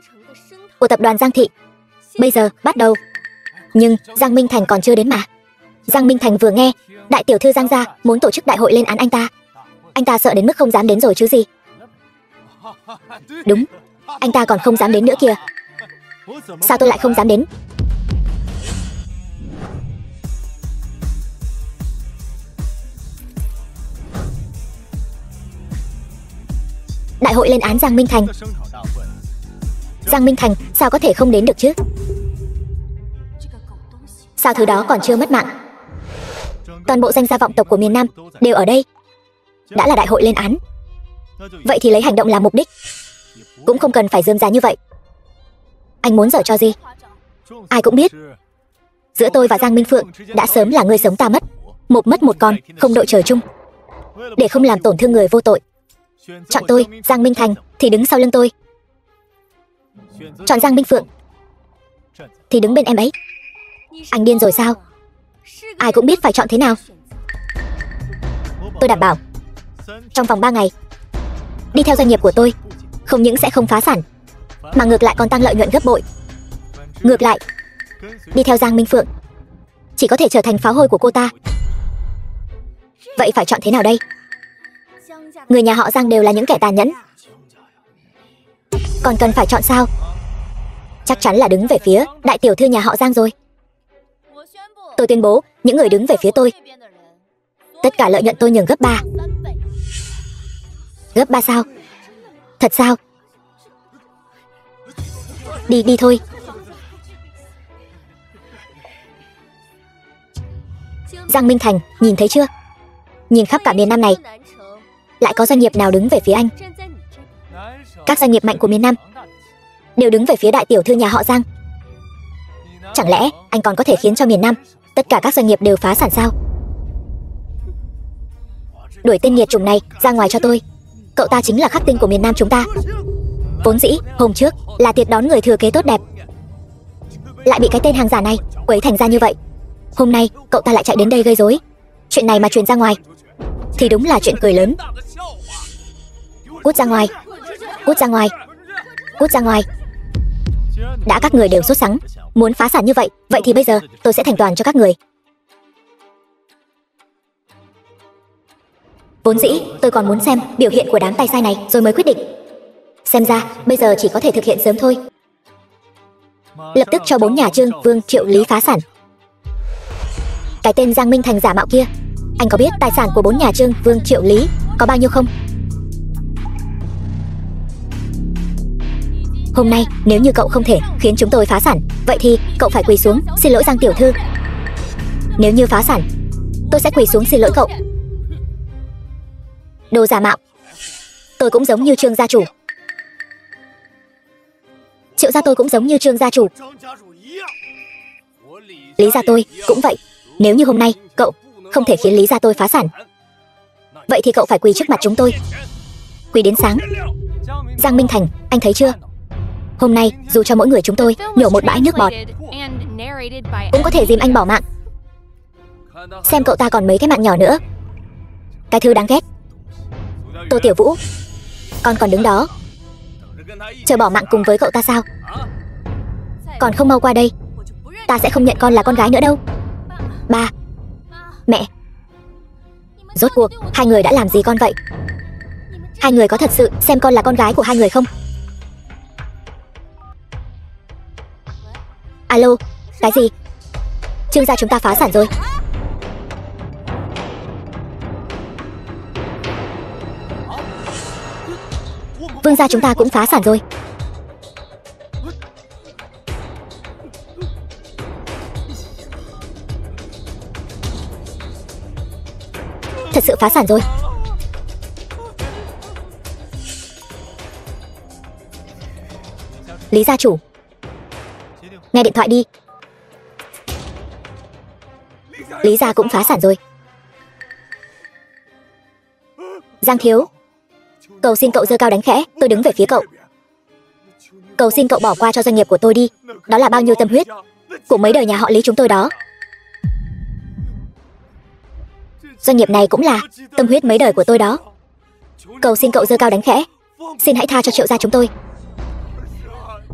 của tập đoàn Giang Thị bây giờ bắt đầu. Nhưng Giang Minh Thành còn chưa đến mà. Giang Minh Thành vừa nghe đại tiểu thư Giang gia muốn tổ chức đại hội lên án anh ta sợ đến mức không dám đến rồi chứ gì. Đúng, anh ta còn không dám đến nữa kìa. Sao tôi lại không dám đến? Đại hội lên án Giang Minh Thành. Giang Minh Thành sao có thể không đến được chứ? Sao thứ đó còn chưa mất mạng? Toàn bộ danh gia vọng tộc của miền Nam đều ở đây. Đã là đại hội lên án, vậy thì lấy hành động làm mục đích, cũng không cần phải rườm rà như vậy. Anh muốn giở trò gì? Ai cũng biết, giữa tôi và Giang Minh Phượng đã sớm là ngươi sống ta mất, một mất một còn, không đội trời chung. Để không làm tổn thương người vô tội, chọn tôi, Giang Minh Thành, thì đứng sau lưng tôi. Chọn Giang Minh Phượng thì đứng bên em ấy. Anh điên rồi sao? Ai cũng biết phải chọn thế nào. Tôi đảm bảo trong vòng 3 ngày đi theo doanh nghiệp của tôi, không những sẽ không phá sản, mà ngược lại còn tăng lợi nhuận gấp bội. Ngược lại, đi theo Giang Minh Phượng chỉ có thể trở thành pháo hôi của cô ta. Vậy phải chọn thế nào đây? Người nhà họ Giang đều là những kẻ tàn nhẫn, còn cần phải chọn sao? Chắc chắn là đứng về phía đại tiểu thư nhà họ Giang rồi. Tôi tuyên bố, những người đứng về phía tôi, tất cả lợi nhuận tôi nhường gấp 3. Gấp 3 sao? Thật sao? Đi thôi. Giang Minh Thành, nhìn thấy chưa? Nhìn khắp cả miền Nam này, lại có doanh nghiệp nào đứng về phía anh? Các doanh nghiệp mạnh của miền Nam đều đứng về phía đại tiểu thư nhà họ Giang. Chẳng lẽ anh còn có thể khiến cho miền Nam tất cả các doanh nghiệp đều phá sản sao? Đuổi tên nghiệt chủng này ra ngoài cho tôi. Cậu ta chính là khắc tinh của miền Nam chúng ta. Vốn dĩ hôm trước là tiệc đón người thừa kế tốt đẹp, lại bị cái tên hàng giả này quấy thành ra như vậy. Hôm nay cậu ta lại chạy đến đây gây rối. Chuyện này mà truyền ra ngoài thì đúng là chuyện cười lớn. Cút ra ngoài, cút ra ngoài, cút ra ngoài. Đã các người đều sốt sắng muốn phá sản như vậy, vậy thì bây giờ tôi sẽ thành toàn cho các người. Vốn dĩ tôi còn muốn xem biểu hiện của đám tay sai này rồi mới quyết định. Xem ra bây giờ chỉ có thể thực hiện sớm thôi. Lập tức cho 4 nhà Trương, Vương, Triệu, Lý phá sản. Cái tên Giang Minh Thành giả mạo kia, anh có biết tài sản của 4 nhà Trương, Vương, Triệu, Lý có bao nhiêu không? Hôm nay nếu như cậu không thể khiến chúng tôi phá sản, vậy thì cậu phải quỳ xuống xin lỗi Giang tiểu thư. Nếu như phá sản, tôi sẽ quỳ xuống xin lỗi cậu. Đồ giả mạo. Tôi cũng giống như Trương gia chủ. Triệu gia tôi cũng giống như Trương gia chủ. Lý gia tôi cũng vậy. Nếu như hôm nay cậu không thể khiến Lý gia tôi phá sản, vậy thì cậu phải quỳ trước mặt chúng tôi, quỳ đến sáng. Giang Minh Thành, anh thấy chưa? Hôm nay dù cho mỗi người chúng tôi nhổ một bãi nước bọt, cũng có thể dìm anh bỏ mạng. Xem cậu ta còn mấy cái mạng nhỏ nữa. Cái thứ đáng ghét. Tô Tiểu Vũ, con còn đứng đó chờ bỏ mạng cùng với cậu ta sao? Còn không mau qua đây, ta sẽ không nhận con là con gái nữa đâu. Ba, mẹ, rốt cuộc hai người đã làm gì con vậy? Hai người có thật sự xem con là con gái của hai người không? Alo, cái gì? Trương gia chúng ta phá sản rồi. Vương gia chúng ta cũng phá sản rồi. Thật sự phá sản rồi. Lý gia chủ, nghe điện thoại đi. Lý gia cũng phá sản rồi. Giang thiếu, cầu xin cậu giơ cao đánh khẽ, tôi đứng về phía cậu. Cầu xin cậu bỏ qua cho doanh nghiệp của tôi đi. Đó là bao nhiêu tâm huyết của mấy đời nhà họ Lý chúng tôi đó. Doanh nghiệp này cũng là tâm huyết mấy đời của tôi đó. Cầu xin cậu giơ cao đánh khẽ, xin hãy tha cho Triệu gia chúng tôi.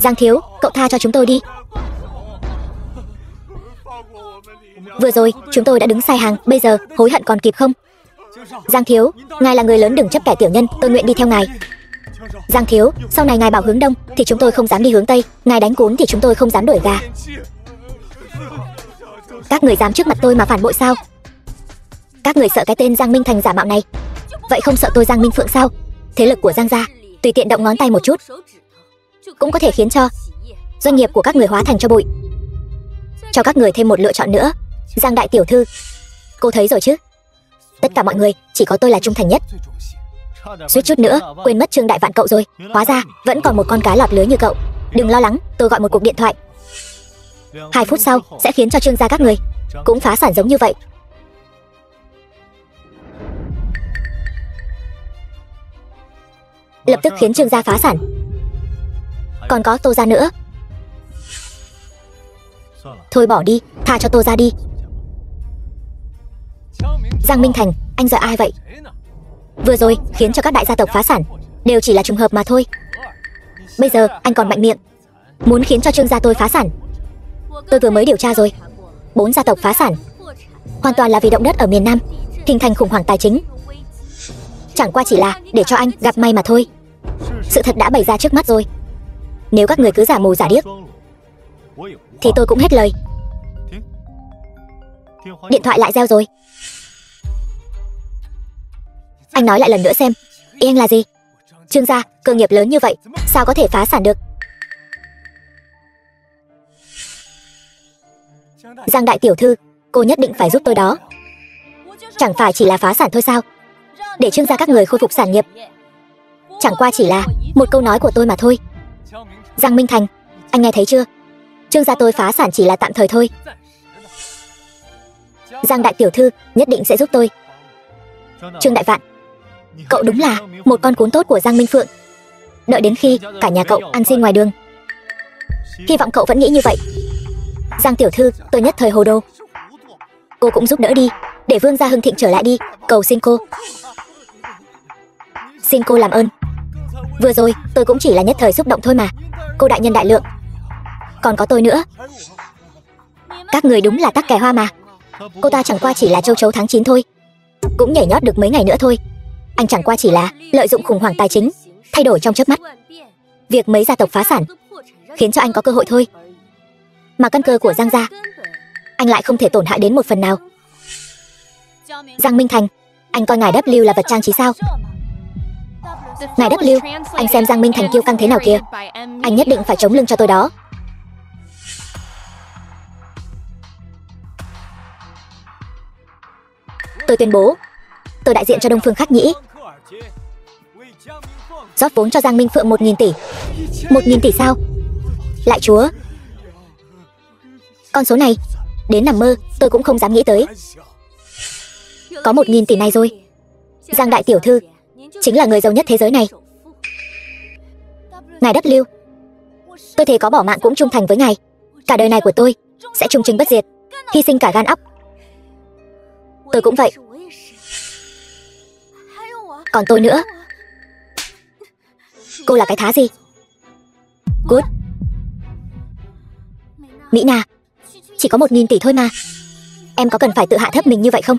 Giang thiếu, cậu tha cho chúng tôi đi. Vừa rồi chúng tôi đã đứng sai hàng, bây giờ hối hận còn kịp không? Giang thiếu, ngài là người lớn đừng chấp kẻ tiểu nhân, tôi nguyện đi theo ngài. Giang thiếu, sau này ngài bảo hướng đông thì chúng tôi không dám đi hướng tây, ngài đánh cún thì chúng tôi không dám đuổi gà. Các người dám trước mặt tôi mà phản bội sao? Các người sợ cái tên Giang Minh Thành giả mạo này, vậy không sợ tôi Giang Minh Phượng sao? Thế lực của Giang gia tùy tiện động ngón tay một chút cũng có thể khiến cho doanh nghiệp của các người hóa thành tro bụi. Cho các người thêm một lựa chọn nữa. Giang đại tiểu thư, cô thấy rồi chứ? Tất cả mọi người chỉ có tôi là trung thành nhất. Suýt chút nữa quên mất Trương Đại Vạn cậu rồi. Hóa ra vẫn còn một con cá lọt lưới như cậu. Đừng lo lắng, tôi gọi một cuộc điện thoại. 2 phút sau sẽ khiến cho Trương gia các người cũng phá sản giống như vậy. Lập tức khiến Trương gia phá sản. Còn có Tô gia nữa. Thôi bỏ đi, tha cho Tô gia đi. Giang Minh Thành, anh dọa ai vậy? Vừa rồi khiến cho các đại gia tộc phá sản đều chỉ là trùng hợp mà thôi. Bây giờ anh còn mạnh miệng muốn khiến cho Trương gia tôi phá sản. Tôi vừa mới điều tra rồi, 4 gia tộc phá sản hoàn toàn là vì động đất ở miền Nam hình thành khủng hoảng tài chính. Chẳng qua chỉ là để cho anh gặp may mà thôi. Sự thật đã bày ra trước mắt rồi. Nếu các người cứ giả mù giả điếc thì tôi cũng hết lời. Điện thoại lại reo rồi. Anh nói lại lần nữa xem. Ý anh là gì? Trương gia, cơ nghiệp lớn như vậy sao có thể phá sản được? Giang đại tiểu thư, cô nhất định phải giúp tôi đó. Chẳng phải chỉ là phá sản thôi sao? Để Trương gia các người khôi phục sản nghiệp chẳng qua chỉ là một câu nói của tôi mà thôi. Giang Minh Thành, anh nghe thấy chưa? Trương gia tôi phá sản chỉ là tạm thời thôi. Giang đại tiểu thư nhất định sẽ giúp tôi. Trương Đại Vạn, cậu đúng là một con cún tốt của Giang Minh Phượng. Đợi đến khi cả nhà cậu ăn xin ngoài đường. Hy vọng cậu vẫn nghĩ như vậy. Giang tiểu thư, tôi nhất thời hồ đồ. Cô cũng giúp đỡ đi, để Vương gia hưng thịnh trở lại đi, cầu xin cô. Xin cô làm ơn. Vừa rồi tôi cũng chỉ là nhất thời xúc động thôi mà. Cô đại nhân đại lượng. Còn có tôi nữa. Các người đúng là tắc kè hoa mà. Cô ta chẳng qua chỉ là châu chấu tháng 9 thôi, cũng nhảy nhót được mấy ngày nữa thôi. Anh chẳng qua chỉ là lợi dụng khủng hoảng tài chính thay đổi trong chớp mắt việc mấy gia tộc phá sản, khiến cho anh có cơ hội thôi. Mà căn cơ của Giang gia anh lại không thể tổn hại đến một phần nào. Giang Minh Thành, anh coi ngài W là vật trang trí sao? Ngài W, anh xem Giang Minh Thành kiêu căng thế nào kìa. Anh nhất định phải chống lưng cho tôi đó. Tôi tuyên bố, tôi đại diện cho Đông Phương Khắc Nhĩ rót vốn cho Giang Minh Phượng 1.000 tỷ. 1.000 tỷ sao? Lại chúa, con số này đến nằm mơ tôi cũng không dám nghĩ tới. Có 1.000 tỷ này rồi. Giang đại tiểu thư chính là người giàu nhất thế giới này. Ngài W, tôi thề có bỏ mạng cũng trung thành với ngài. Cả đời này của tôi sẽ trung trình bất diệt, hy sinh cả gan óc. Tôi cũng vậy. Còn tôi nữa. Cô là cái thá gì? Cút. Mỹ Na, chỉ có 1.000 tỷ thôi mà. Em có cần phải tự hạ thấp mình như vậy không?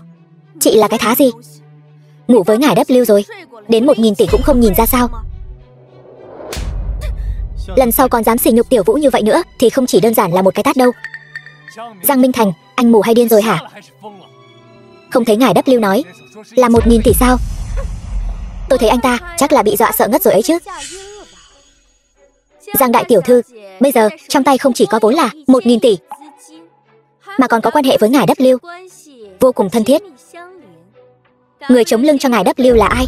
Chị là cái thá gì? Ngủ với ngài W rồi, đến 1.000 tỷ cũng không nhìn ra sao? Lần sau còn dám sỉ nhục tiểu Vũ như vậy nữa thì không chỉ đơn giản là một cái tát đâu. Giang Minh Thành, anh mù hay điên rồi hả? Không thấy ngài W nói là 1.000 tỷ sao? Tôi thấy anh ta chắc là bị dọa sợ ngất rồi ấy chứ. Giang đại tiểu thư, bây giờ trong tay không chỉ có vốn là 1.000 tỷ mà còn có quan hệ với ngài W vô cùng thân thiết. Người chống lưng cho ngài W là ai?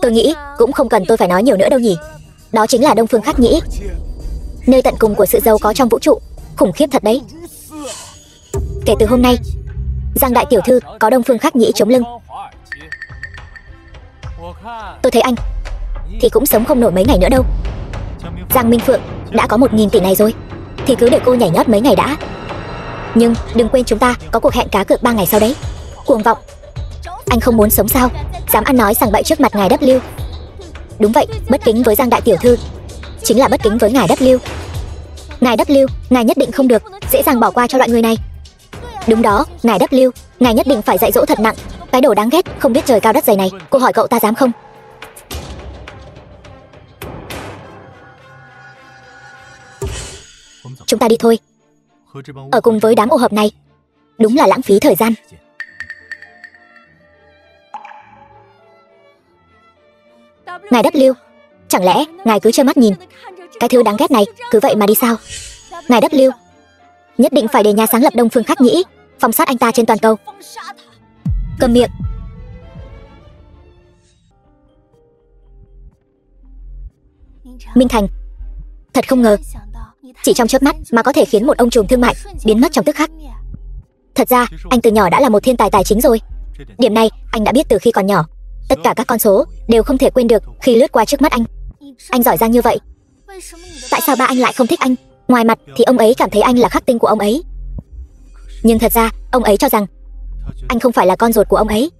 Tôi nghĩ cũng không cần tôi phải nói nhiều nữa đâu nhỉ. Đó chính là Đông Phương Khắc Nhĩ, nơi tận cùng của sự giàu có trong vũ trụ. Khủng khiếp thật đấy. Kể từ hôm nay, Giang đại tiểu thư có Đông Phương Khắc Nhĩ chống lưng, tôi thấy anh thì cũng sống không nổi mấy ngày nữa đâu. Giang Minh Phượng đã có 1.000 tỷ này rồi thì cứ để cô nhảy nhót mấy ngày đã. Nhưng đừng quên chúng ta có cuộc hẹn cá cược 3 ngày sau đấy. Cuồng vọng, anh không muốn sống sao? Dám ăn nói sằng bậy trước mặt ngài W. Đúng vậy, bất kính với Giang đại tiểu thư chính là bất kính với ngài W. Ngài W, ngài nhất định không được dễ dàng bỏ qua cho loại người này. Đúng đó, ngài W, ngài nhất định phải dạy dỗ thật nặng cái đồ đáng ghét không biết trời cao đất dày này. Cô hỏi cậu ta dám không? Chúng ta đi thôi. Ở cùng với đám ô hợp này đúng là lãng phí thời gian. Ngài W, chẳng lẽ ngài cứ trơ mắt nhìn cái thứ đáng ghét này cứ vậy mà đi sao? Ngài W, nhất định phải để nhà sáng lập Đông Phương Khắc Nhĩ phong sát anh ta trên toàn cầu. Câm miệng. Minh Thành, thật không ngờ, chỉ trong chớp mắt mà có thể khiến một ông trùm thương mại biến mất trong tức khắc. Thật ra, anh từ nhỏ đã là một thiên tài tài chính rồi. Điểm này, anh đã biết từ khi còn nhỏ. Tất cả các con số đều không thể quên được khi lướt qua trước mắt anh. Anh giỏi giang như vậy. Tại sao ba anh lại không thích anh? Ngoài mặt thì ông ấy cảm thấy anh là khắc tinh của ông ấy. Nhưng thật ra, ông ấy cho rằng anh không phải là con ruột của ông ấy.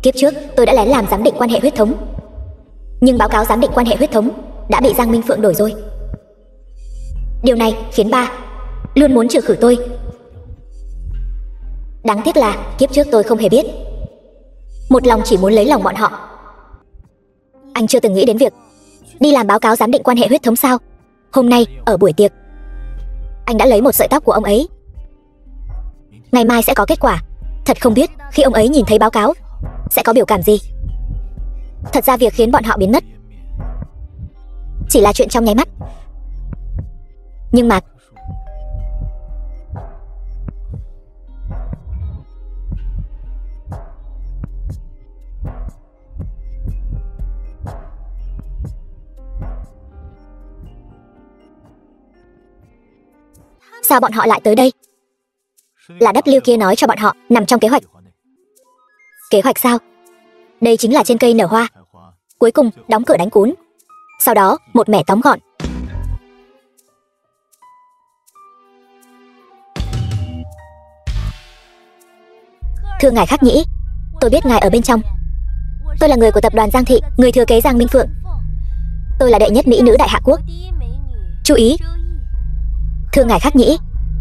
Kiếp trước, tôi đã lén làm giám định quan hệ huyết thống. Nhưng báo cáo giám định quan hệ huyết thống đã bị Giang Minh Phượng đổi rồi. Điều này khiến ba luôn muốn trừ khử tôi. Đáng tiếc là kiếp trước tôi không hề biết. Một lòng chỉ muốn lấy lòng bọn họ. Anh chưa từng nghĩ đến việc đi làm báo cáo giám định quan hệ huyết thống sao? Hôm nay, ở buổi tiệc, anh đã lấy một sợi tóc của ông ấy. Ngày mai sẽ có kết quả. Thật không biết khi ông ấy nhìn thấy báo cáo sẽ có biểu cảm gì. Thật ra việc khiến bọn họ biến mất chỉ là chuyện trong nháy mắt. Nhưng mà sao bọn họ lại tới đây? Là W kia nói cho bọn họ nằm trong kế hoạch. Kế hoạch sao? Đây chính là trên cây nở hoa. Cuối cùng đóng cửa đánh cún. Sau đó một mẻ tóm gọn. Thưa ngài Khắc Nhĩ, tôi biết ngài ở bên trong. Tôi là người của tập đoàn Giang Thị, người thừa kế Giang Minh Phượng. Tôi là đệ nhất mỹ nữ Đại Hạ Quốc. Chú ý. Thưa ngài Khắc Nhĩ,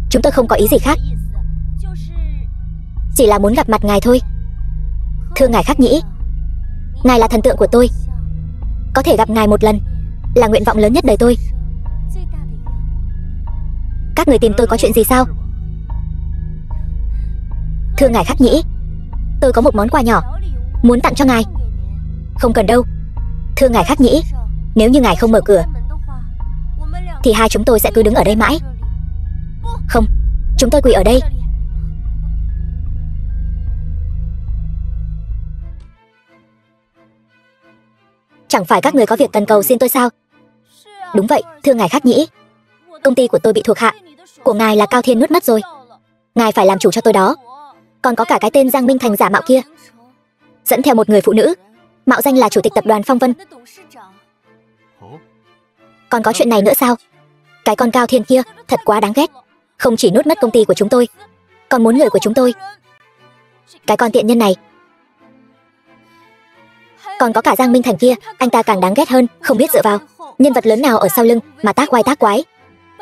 chúng tôi không có ý gì khác, chỉ là muốn gặp mặt ngài thôi. Thưa ngài Khắc Nhĩ, ngài là thần tượng của tôi. Có thể gặp ngài một lần là nguyện vọng lớn nhất đời tôi. Các người tìm tôi có chuyện gì sao? Thưa ngài Khắc Nhĩ, tôi có một món quà nhỏ muốn tặng cho ngài. Không cần đâu. Thưa ngài Khắc Nhĩ, nếu như ngài không mở cửa thì hai chúng tôi sẽ cứ đứng ở đây mãi. Không, chúng tôi quỳ ở đây. Chẳng phải các người có việc cần cầu xin tôi sao? Đúng vậy, thưa ngài Khắc Nhĩ. Công ty của tôi bị thuộc hạ của ngài là Cao Thiên nuốt mất rồi. Ngài phải làm chủ cho tôi đó. Còn có cả cái tên Giang Minh Thành giả mạo kia, dẫn theo một người phụ nữ mạo danh là chủ tịch tập đoàn Phong Vân. Còn có chuyện này nữa sao? Cái con Cao Thiên kia thật quá đáng ghét. Không chỉ nuốt mất công ty của chúng tôi, còn muốn người của chúng tôi. Cái con tiện nhân này. Còn có cả Giang Minh Thành kia, anh ta càng đáng ghét hơn. Không biết dựa vào nhân vật lớn nào ở sau lưng mà tác oai tác quái.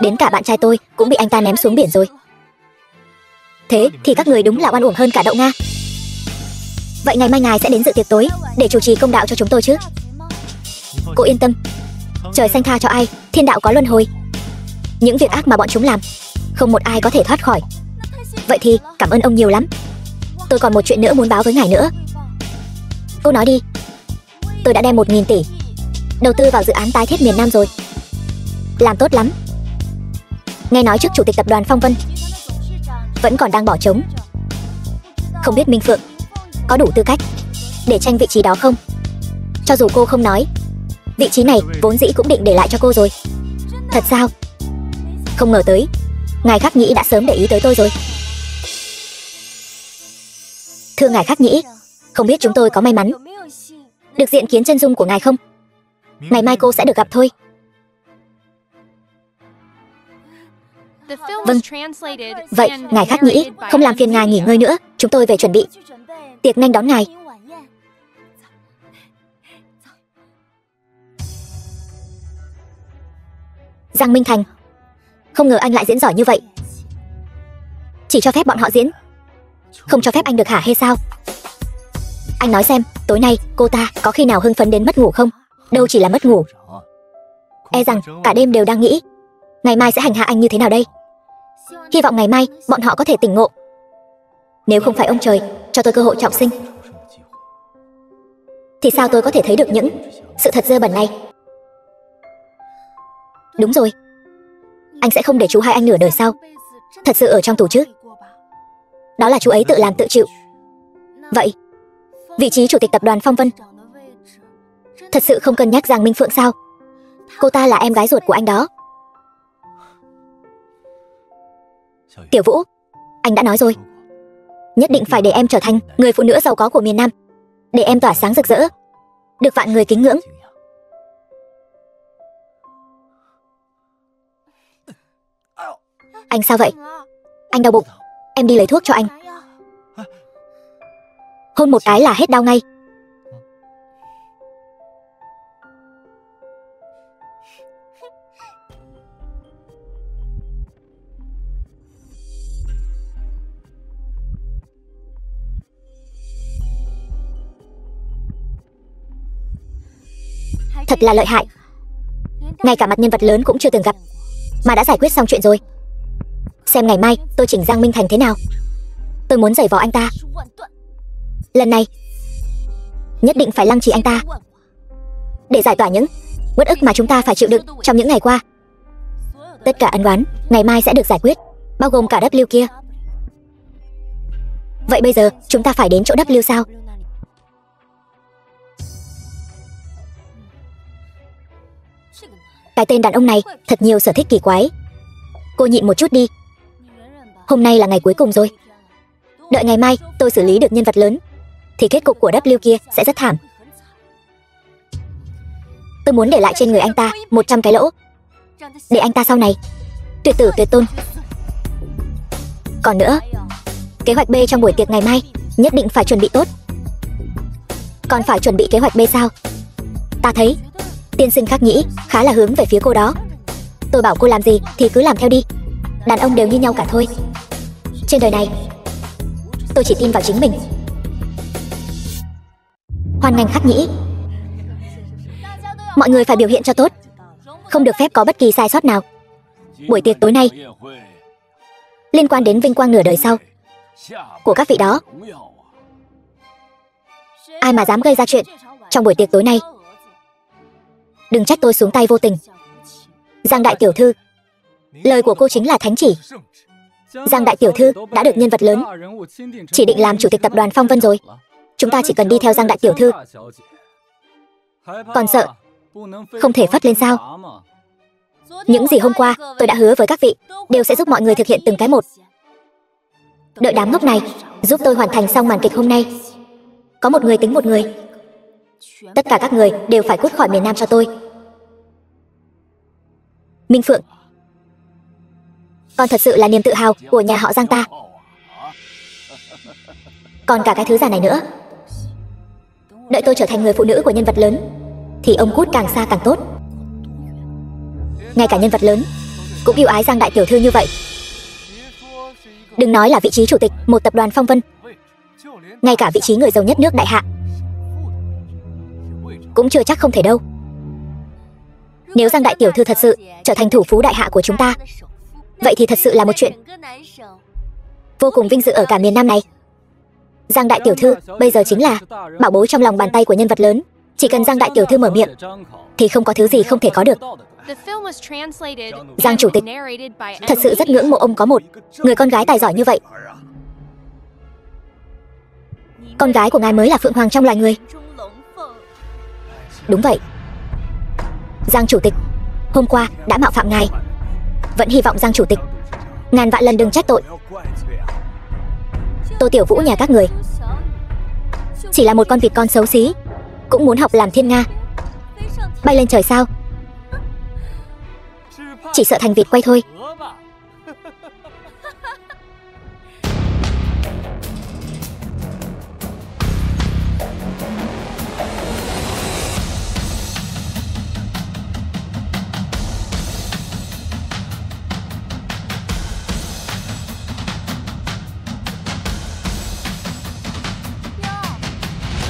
Đến cả bạn trai tôi cũng bị anh ta ném xuống biển rồi. Thế thì các người đúng là oan uổng hơn cả đậu Nga. Vậy ngày mai ngài sẽ đến dự tiệc tối để chủ trì công đạo cho chúng tôi chứ? Cô yên tâm, trời xanh tha cho ai, thiên đạo có luân hồi. Những việc ác mà bọn chúng làm, không một ai có thể thoát khỏi. Vậy thì cảm ơn ông nhiều lắm. Tôi còn một chuyện nữa muốn báo với ngài nữa. Cô nói đi. Tôi đã đem 1.000 tỷ đầu tư vào dự án tái thiết miền Nam rồi. Làm tốt lắm. Nghe nói chức chủ tịch tập đoàn Phong Vân vẫn còn đang bỏ trống. Không biết Minh Phượng có đủ tư cách để tranh vị trí đó không? Cho dù cô không nói, vị trí này vốn dĩ cũng định để lại cho cô rồi. Thật sao? Không ngờ tới ngài Khắc Nhĩ đã sớm để ý tới tôi rồi. Thưa ngài Khắc Nhĩ, không biết chúng tôi có may mắn được diện kiến chân dung của ngài không? Ngày mai cô sẽ được gặp thôi. Vâng. Vậy ngài Khắc Nhĩ không làm phiền ngài nghỉ ngơi nữa, chúng tôi về chuẩn bị tiệc nghênh đón ngài. Giang Minh Thành, không ngờ anh lại diễn giỏi như vậy. Chỉ cho phép bọn họ diễn, không cho phép anh được hả hê sao? Anh nói xem, tối nay cô ta có khi nào hưng phấn đến mất ngủ không? Đâu chỉ là mất ngủ, e rằng cả đêm đều đang nghĩ ngày mai sẽ hành hạ anh như thế nào đây. Hy vọng ngày mai bọn họ có thể tỉnh ngộ. Nếu không phải ông trời cho tôi cơ hội trọng sinh, thì sao tôi có thể thấy được những sự thật dơ bẩn này? Đúng rồi, anh sẽ không để chú hai anh nửa đời sau thật sự ở trong tù chứ? Đó là chú ấy tự làm tự chịu. Vậy vị trí chủ tịch tập đoàn Phong Vân thật sự không cân nhắc Giang Minh Phượng sao? Cô ta là em gái ruột của anh đó. Tiểu Vũ, anh đã nói rồi, nhất định phải để em trở thành người phụ nữ giàu có của miền Nam, để em tỏa sáng rực rỡ, được vạn người kính ngưỡng. Anh sao vậy? Anh đau bụng, em đi lấy thuốc cho anh. Hôn một cái là hết đau ngay. Thật là lợi hại, ngay cả mặt nhân vật lớn cũng chưa từng gặp mà đã giải quyết xong chuyện rồi. Xem ngày mai tôi chỉnh Giang Minh Thành thế nào. Tôi muốn giày vò anh ta. Lần này nhất định phải lăng trì anh ta, để giải tỏa những uất ức mà chúng ta phải chịu đựng trong những ngày qua. Tất cả ân oán ngày mai sẽ được giải quyết, bao gồm cả W kia. Vậy bây giờ chúng ta phải đến chỗ W sao? Cái tên đàn ông này thật nhiều sở thích kỳ quái. Cô nhịn một chút đi. Hôm nay là ngày cuối cùng rồi. Đợi ngày mai tôi xử lý được nhân vật lớn thì kết cục của W kia sẽ rất thảm. Tôi muốn để lại trên người anh ta 100 cái lỗ, để anh ta sau này tuyệt tử tuyệt tôn. Còn nữa, kế hoạch B trong buổi tiệc ngày mai nhất định phải chuẩn bị tốt. Còn phải chuẩn bị kế hoạch B sao? Ta thấy tiên sinh Khắc Nhĩ khá là hướng về phía cô đó. Tôi bảo cô làm gì thì cứ làm theo đi. Đàn ông đều như nhau cả thôi. Trên đời này tôi chỉ tin vào chính mình. Hoan nghênh Khắc Nhĩ. Mọi người phải biểu hiện cho tốt, không được phép có bất kỳ sai sót nào. Buổi tiệc tối nay liên quan đến vinh quang nửa đời sau của các vị đó. Ai mà dám gây ra chuyện trong buổi tiệc tối nay, đừng trách tôi xuống tay vô tình. Giang đại tiểu thư, lời của cô chính là thánh chỉ. Giang đại tiểu thư đã được nhân vật lớn chỉ định làm chủ tịch tập đoàn Phong Vân rồi. Chúng ta chỉ cần đi theo Giang đại tiểu thư. Còn sợ không thể phất lên sao? Những gì hôm qua tôi đã hứa với các vị đều sẽ giúp mọi người thực hiện từng cái một. Đợi đám ngốc này giúp tôi hoàn thành xong màn kịch hôm nay. Có một người tính một người. Tất cả các người đều phải cút khỏi miền Nam cho tôi. Minh Phượng, con thật sự là niềm tự hào của nhà họ Giang ta. Còn cả cái thứ già này nữa. Đợi tôi trở thành người phụ nữ của nhân vật lớn thì ông cút càng xa càng tốt. Ngay cả nhân vật lớn cũng yêu ái Giang đại tiểu thư như vậy. Đừng nói là vị trí chủ tịch một tập đoàn Phong Vân, ngay cả vị trí người giàu nhất nước Đại Hạ cũng chưa chắc không thể đâu. Nếu Giang đại tiểu thư thật sự trở thành thủ phú Đại Hạ của chúng ta, vậy thì thật sự là một chuyện vô cùng vinh dự ở cả miền Nam này. Giang đại tiểu thư bây giờ chính là bảo bối trong lòng bàn tay của nhân vật lớn. Chỉ cần Giang đại tiểu thư mở miệng thì không có thứ gì không thể có được. Giang chủ tịch thật sự rất ngưỡng mộ ông có một người con gái tài giỏi như vậy. Con gái của ngài mới là phượng hoàng trong loài người. Đúng vậy. Giang chủ tịch hôm qua đã mạo phạm ngài. Vẫn hy vọng Giang chủ tịch ngàn vạn lần đừng trách tội. Tô Tiểu Vũ nhà các người chỉ là một con vịt con xấu xí, cũng muốn học làm thiên nga bay lên trời sao? Chỉ sợ thành vịt quay thôi.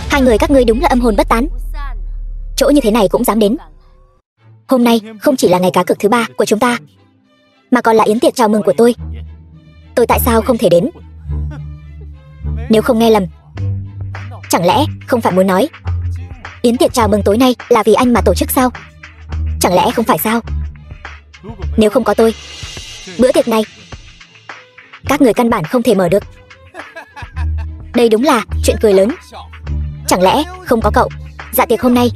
Hai người các ngươi đúng là âm hồn bất tán. Chỗ như thế này cũng dám đến. Hôm nay không chỉ là ngày cá cược thứ 3 của chúng ta, mà còn là yến tiệc chào mừng của tôi. Tôi tại sao không thể đến? Nếu không nghe lầm, chẳng lẽ không phải muốn nói Yến tiệc chào mừng tối nay là vì anh mà tổ chức sao? Chẳng lẽ không phải sao? Nếu không có tôi, bữa tiệc này các người căn bản không thể mở được. Đây đúng là chuyện cười lớn. Chẳng lẽ không có cậu, dạ tiệc hôm nay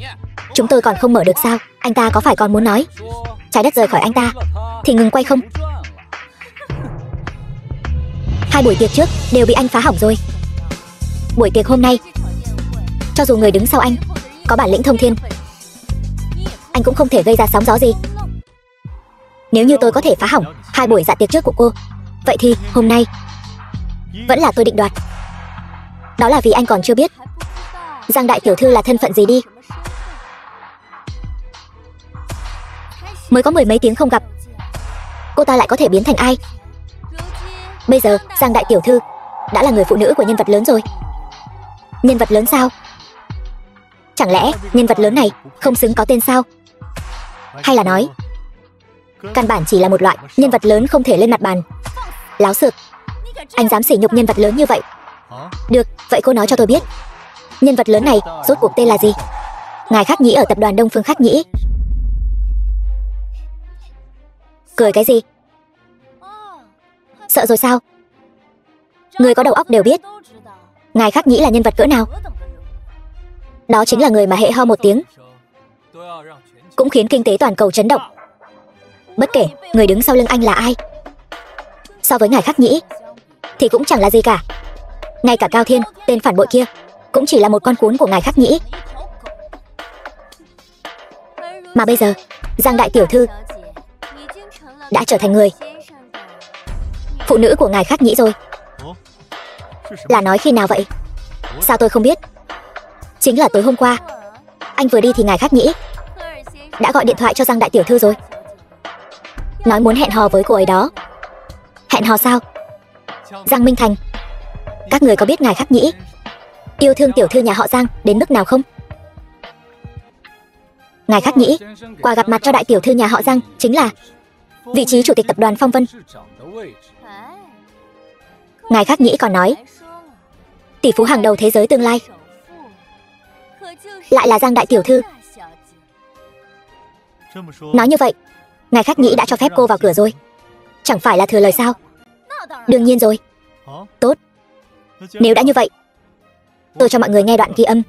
chúng tôi còn không mở được sao? Anh ta có phải còn muốn nói trái đất rời khỏi anh ta thì ngừng quay không? Hai buổi tiệc trước đều bị anh phá hỏng rồi. Buổi tiệc hôm nay, cho dù người đứng sau anh có bản lĩnh thông thiên, anh cũng không thể gây ra sóng gió gì. Nếu như tôi có thể phá hỏng hai buổi dạ tiệc trước của cô, vậy thì hôm nay vẫn là tôi định đoạt. Đó là vì anh còn chưa biết Giang đại tiểu thư là thân phận gì đi. Mới có mười mấy tiếng không gặp, cô ta lại có thể biến thành ai? Bây giờ Giang đại tiểu thư đã là người phụ nữ của nhân vật lớn rồi. Nhân vật lớn sao? Chẳng lẽ nhân vật lớn này không xứng có tên sao? Hay là nói căn bản chỉ là một loại nhân vật lớn không thể lên mặt bàn? Láo xược, anh dám sỉ nhục nhân vật lớn như vậy? Được, vậy cô nói cho tôi biết nhân vật lớn này rốt cuộc tên là gì? Ngài Khắc Nhĩ ở tập đoàn Đông Phương Khắc Nhĩ. Cười cái gì? Sợ rồi sao? Người có đầu óc đều biết Ngài Khắc Nhĩ là nhân vật cỡ nào. Đó chính là người mà hệ ho một tiếng cũng khiến kinh tế toàn cầu chấn động. Bất kể người đứng sau lưng anh là ai, so với Ngài Khắc Nhĩ thì cũng chẳng là gì cả. Ngay cả Cao Thiên, tên phản bội kia, cũng chỉ là một con cún của Ngài Khắc Nhĩ. Mà bây giờ Giang đại tiểu thư đã trở thành người phụ nữ của Ngài Khắc Nhĩ rồi. Là nói khi nào vậy? Sao tôi không biết? Chính là tối hôm qua, anh vừa đi thì Ngài Khắc Nhĩ đã gọi điện thoại cho Giang đại tiểu thư rồi, nói muốn hẹn hò với cô ấy đó. Hẹn hò sao? Giang Minh Thành, các người có biết Ngài Khắc Nhĩ yêu thương tiểu thư nhà họ Giang đến mức nào không? Ngài Khắc Nhĩ quà gặp mặt cho đại tiểu thư nhà họ Giang chính là vị trí chủ tịch tập đoàn Phong Vân. Ngài Khắc Nhĩ còn nói tỷ phú hàng đầu thế giới tương lai lại là Giang đại tiểu thư. Nói như vậy, Ngài Khắc Nhĩ đã cho phép cô vào cửa rồi, chẳng phải là thừa lời sao? Đương nhiên rồi. Tốt, nếu đã như vậy, tôi cho mọi người nghe đoạn ghi âm.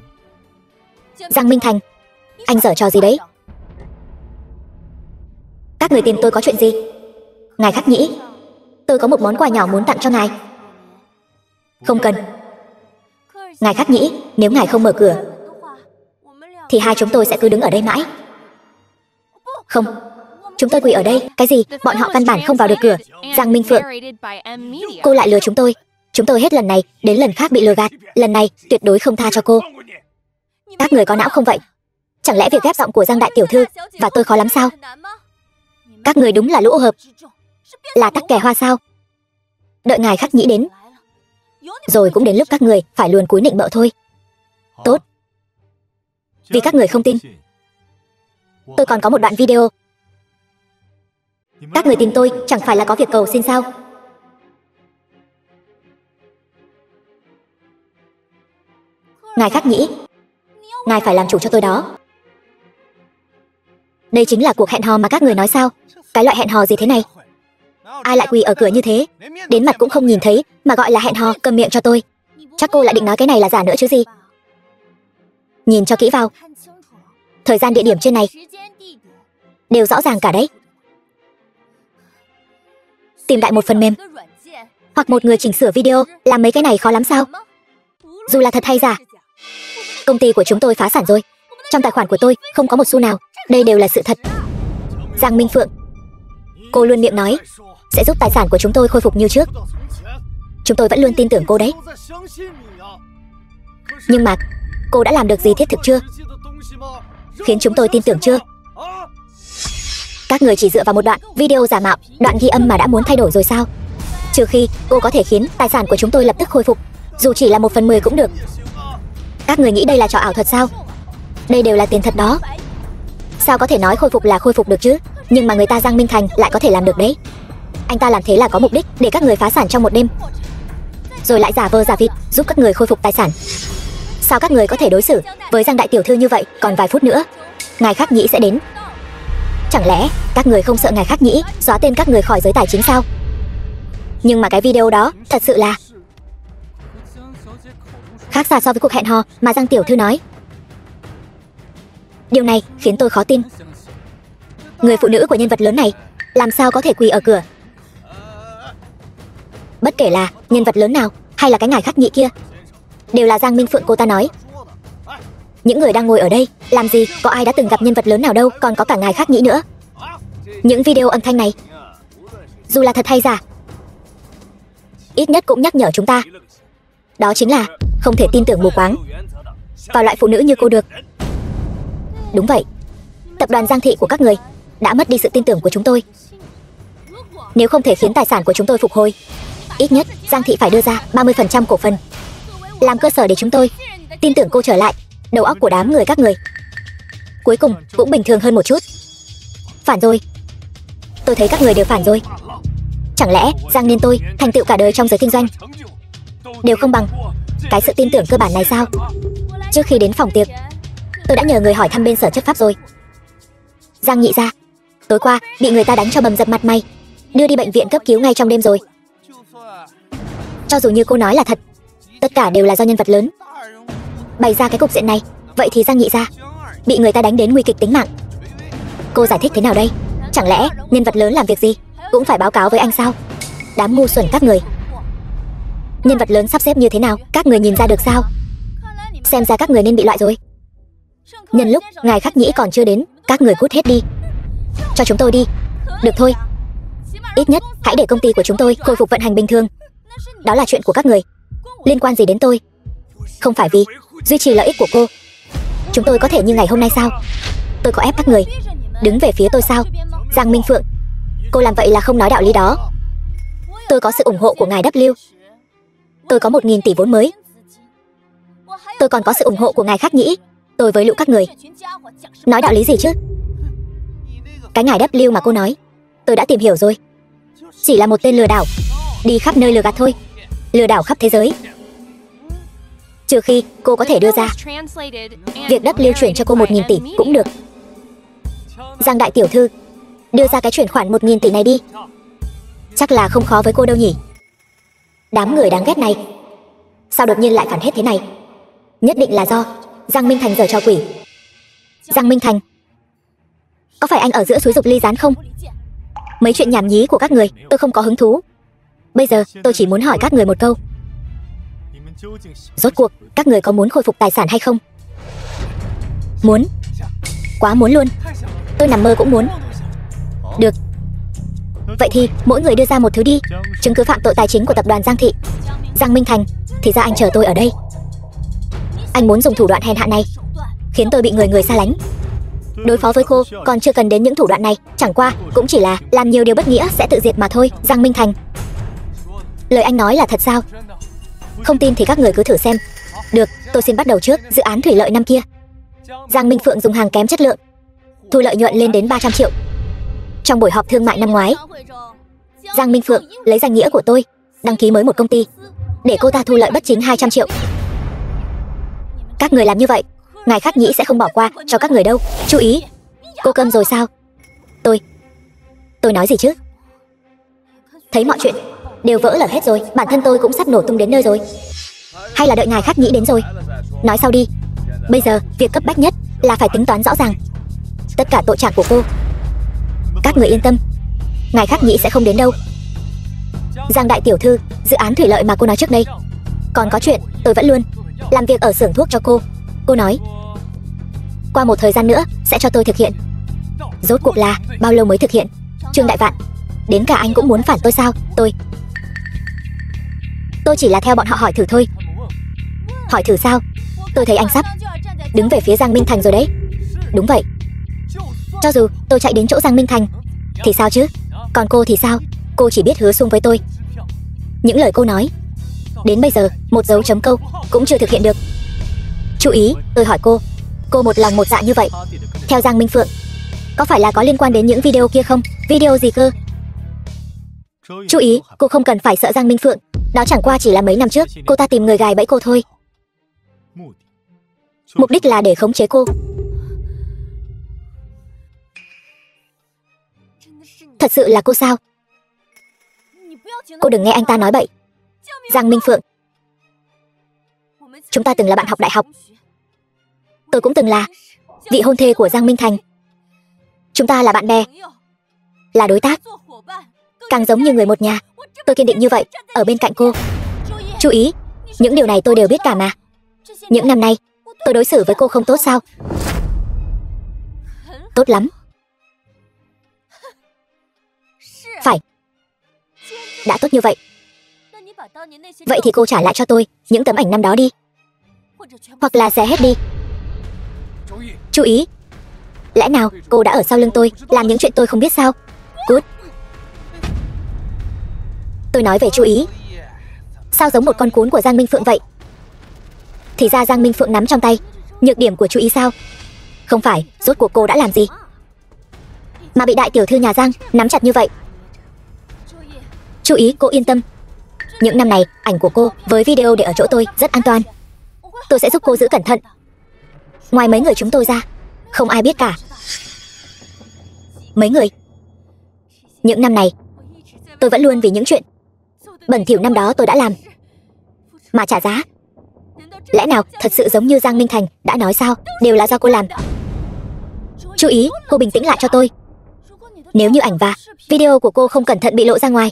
Giang Minh Thành, anh giở trò gì đấy? Các người tìm tôi có chuyện gì? Ngài Khắc Nhĩ, tôi có một món quà nhỏ muốn tặng cho ngài. Không cần. Ngài Khắc Nhĩ, nếu ngài không mở cửa thì hai chúng tôi sẽ cứ đứng ở đây mãi. Không, chúng tôi quỳ ở đây. Cái gì? Bọn họ căn bản không vào được cửa. Giang Minh Phượng, cô lại lừa chúng tôi. Chúng tôi hết lần này đến lần khác bị lừa gạt. Lần này tuyệt đối không tha cho cô. Các người có não không vậy? Chẳng lẽ việc ghép giọng của Giang đại tiểu thư và tôi khó lắm sao? Các người đúng là lũ ô hợp, là tắc kè hoa sao? Đợi Ngài Khắc Nhĩ đến rồi cũng đến lúc các người phải luồn cúi nịnh bợ thôi. Tốt, vì các người không tin, tôi còn có một đoạn video. Các người tìm tôi chẳng phải là có việc cầu xin sao? Ngài Khắc Nhĩ, ngài phải làm chủ cho tôi đó. Đây chính là cuộc hẹn hò mà các người nói sao? Cái loại hẹn hò gì thế này? Ai lại quỳ ở cửa như thế, đến mặt cũng không nhìn thấy mà gọi là hẹn hò? Cầm miệng cho tôi. Chắc cô lại định nói cái này là giả nữa chứ gì? Nhìn cho kỹ vào, thời gian địa điểm trên này đều rõ ràng cả đấy. Tìm đại một phần mềm hoặc một người chỉnh sửa video, làm mấy cái này khó lắm sao? Dù là thật hay giả, công ty của chúng tôi phá sản rồi. Trong tài khoản của tôi không có một xu nào. Đây đều là sự thật. Giang Minh Phượng, cô luôn miệng nói sẽ giúp tài sản của chúng tôi khôi phục như trước. Chúng tôi vẫn luôn tin tưởng cô đấy. Nhưng mà cô đã làm được gì thiết thực chưa? Khiến chúng tôi tin tưởng chưa? Các người chỉ dựa vào một đoạn video giả mạo, đoạn ghi âm mà đã muốn thay đổi rồi sao? Trừ khi cô có thể khiến tài sản của chúng tôi lập tức khôi phục, dù chỉ là 1/10 cũng được. Các người nghĩ đây là trò ảo thuật sao? Đây đều là tiền thật đó. Sao có thể nói khôi phục là khôi phục được chứ? Nhưng mà người ta Giang Minh Thành lại có thể làm được đấy. Anh ta làm thế là có mục đích để các người phá sản trong một đêm, rồi lại giả vờ giả vịt giúp các người khôi phục tài sản. Sao các người có thể đối xử với Giang đại tiểu thư như vậy? Còn vài phút nữa ngài Khắc Nhĩ sẽ đến. Chẳng lẽ các người không sợ ngài Khắc Nhĩ xóa tên các người khỏi giới tài chính sao? Nhưng mà cái video đó thật sự là khác xa so với cuộc hẹn hò mà Giang tiểu thư nói. Điều này khiến tôi khó tin. Người phụ nữ của nhân vật lớn này làm sao có thể quỳ ở cửa? Bất kể là nhân vật lớn nào hay là cái ngài Khắc Nhĩ kia, đều là Giang Minh Phượng cô ta nói. Những người đang ngồi ở đây, làm gì có ai đã từng gặp nhân vật lớn nào đâu, còn có cả ngài Khắc Nhĩ nữa. Những video âm thanh này, dù là thật hay giả, ít nhất cũng nhắc nhở chúng ta, đó chính là không thể tin tưởng mù quáng vào loại phụ nữ như cô được. Đúng vậy, tập đoàn Giang thị của các người đã mất đi sự tin tưởng của chúng tôi. Nếu không thể khiến tài sản của chúng tôi phục hồi, ít nhất Giang thị phải đưa ra 30% cổ phần, làm cơ sở để chúng tôi tin tưởng cô trở lại. Đầu óc của đám người các người cuối cùng cũng bình thường hơn một chút. Phản rồi. Tôi thấy các người đều phản rồi. Chẳng lẽ Giang Niên tôi thành tựu cả đời trong giới kinh doanh đều không bằng cái sự tin tưởng cơ bản này sao? Trước khi đến phòng tiệc, tôi đã nhờ người hỏi thăm bên sở chấp pháp rồi. Giang nhị gia tối qua bị người ta đánh cho bầm dập mặt mày, đưa đi bệnh viện cấp cứu ngay trong đêm rồi. Cho dù như cô nói là thật, tất cả đều là do nhân vật lớn bày ra cái cục diện này. Vậy thì Giang nhị gia bị người ta đánh đến nguy kịch tính mạng, cô giải thích thế nào đây? Chẳng lẽ nhân vật lớn làm việc gì cũng phải báo cáo với anh sao? Đám ngu xuẩn các người. Nhân vật lớn sắp xếp như thế nào các người nhìn ra được sao? Xem ra các người nên bị loại rồi. Nhân lúc ngài Khắc Nhĩ còn chưa đến, các người cút hết đi. Cho chúng tôi đi. Được thôi, ít nhất hãy để công ty của chúng tôi khôi phục vận hành bình thường. Đó là chuyện của các người, liên quan gì đến tôi? Không phải vì duy trì lợi ích của cô, chúng tôi có thể như ngày hôm nay sao? Tôi có ép các người đứng về phía tôi sao? Giang Minh Phượng, cô làm vậy là không nói đạo lý đó. Tôi có sự ủng hộ của ngài W, tôi có 1.000 tỷ vốn mới, tôi còn có sự ủng hộ của ngài Khắc Nhĩ. Tôi với lũ các người nói đạo lý gì chứ? Cái ngài W mà cô nói, tôi đã tìm hiểu rồi, chỉ là một tên lừa đảo đi khắp nơi lừa gạt thôi, lừa đảo khắp thế giới. Trừ khi cô có thể đưa ra việc W chuyển cho cô 1.000 tỷ cũng được. Giang đại tiểu thư, đưa ra cái chuyển khoản 1.000 tỷ này đi. Chắc là không khó với cô đâu nhỉ? Đám người đáng ghét này, sao đột nhiên lại phản hết thế này? Nhất định là do Giang Minh Thành giở trò quỷ. Giang Minh Thành, có phải anh ở giữa xúi giục ly gián không? Mấy chuyện nhảm nhí của các người tôi không có hứng thú. Bây giờ tôi chỉ muốn hỏi các người một câu, rốt cuộc các người có muốn khôi phục tài sản hay không? Muốn. Quá muốn luôn. Tôi nằm mơ cũng muốn. Được, vậy thì mỗi người đưa ra một thứ đi, chứng cứ phạm tội tài chính của tập đoàn Giang thị. Giang Minh Thành, thì ra anh chờ tôi ở đây. Anh muốn dùng thủ đoạn hèn hạ này khiến tôi bị người người xa lánh. Đối phó với cô còn chưa cần đến những thủ đoạn này, chẳng qua cũng chỉ là làm nhiều điều bất nghĩa sẽ tự diệt mà thôi. Giang Minh Thành, lời anh nói là thật sao? Không tin thì các người cứ thử xem. Được, tôi xin bắt đầu trước dự án thủy lợi năm kia. Giang Minh Phượng dùng hàng kém chất lượng, thu lợi nhuận lên đến 300 triệu. Trong buổi họp thương mại năm ngoái, Giang Minh Phượng lấy danh nghĩa của tôi đăng ký mới một công ty để cô ta thu lợi bất chính 200 triệu. Các người làm như vậy, ngài Khắc Nhĩ sẽ không bỏ qua cho các người đâu. Chú ý, cô câm rồi sao? Tôi nói gì chứ? Thấy mọi chuyện đều vỡ lở hết rồi, bản thân tôi cũng sắp nổ tung đến nơi rồi. Hay là đợi ngài Khắc Nhĩ đến rồi nói sau đi. Bây giờ việc cấp bách nhất là phải tính toán rõ ràng tất cả tội trạng của cô. Các người yên tâm, ngài Khắc Nhĩ sẽ không đến đâu. Giang đại tiểu thư, dự án thủy lợi mà cô nói trước đây, còn có chuyện tôi vẫn luôn làm việc ở xưởng thuốc cho cô. Cô nói qua một thời gian nữa sẽ cho tôi thực hiện. Rốt cuộc là bao lâu mới thực hiện? Trương Đại Vạn, đến cả anh cũng muốn phản tôi sao? Tôi chỉ là theo bọn họ hỏi thử thôi. Hỏi thử sao? Tôi thấy anh sắp đứng về phía Giang Minh Thành rồi đấy. Đúng vậy, cho dù tôi chạy đến chỗ Giang Minh Thành thì sao chứ? Còn cô thì sao? Cô chỉ biết hứa sung với tôi. Những lời cô nói đến bây giờ một dấu chấm câu cũng chưa thực hiện được. Chú ý, tôi hỏi cô một lòng một dạ như vậy theo Giang Minh Phượng, có phải là có liên quan đến những video kia không? Video gì cơ? Chú ý, cô không cần phải sợ Giang Minh Phượng, đó chẳng qua chỉ là mấy năm trước cô ta tìm người gài bẫy cô thôi. Mục đích là để khống chế cô. Thật sự là cô sao? Cô đừng nghe anh ta nói bậy. Giang Minh Phượng, chúng ta từng là bạn học đại học. Tôi cũng từng là vị hôn thê của Giang Minh Thành. Chúng ta là bạn bè, là đối tác, càng giống như người một nhà. Tôi kiên định như vậy, ở bên cạnh cô. Chú ý, những điều này tôi đều biết cả mà. Những năm nay, tôi đối xử với cô không tốt sao? Tốt lắm. Phải. Đã tốt như vậy. Vậy thì cô trả lại cho tôi những tấm ảnh năm đó đi. Hoặc là xé hết đi. Chú ý. Lẽ nào cô đã ở sau lưng tôi làm những chuyện tôi không biết sao? Cút. Tôi nói về chú ý. Sao giống một con cún của Giang Minh Phượng vậy? Thì ra Giang Minh Phượng nắm trong tay nhược điểm của chú ý sao? Không phải, rốt cuộc cô đã làm gì mà bị đại tiểu thư nhà Giang nắm chặt như vậy? Chú ý, cô yên tâm. Những năm này, ảnh của cô với video để ở chỗ tôi rất an toàn. Tôi sẽ giúp cô giữ cẩn thận. Ngoài mấy người chúng tôi ra, không ai biết cả. Mấy người? Những năm này, tôi vẫn luôn vì những chuyện bẩn thỉu năm đó tôi đã làm mà trả giá. Lẽ nào thật sự giống như Giang Minh Thành đã nói sao, đều là do cô làm? Chú ý, cô bình tĩnh lại cho tôi. Nếu như ảnh và video của cô không cẩn thận bị lộ ra ngoài,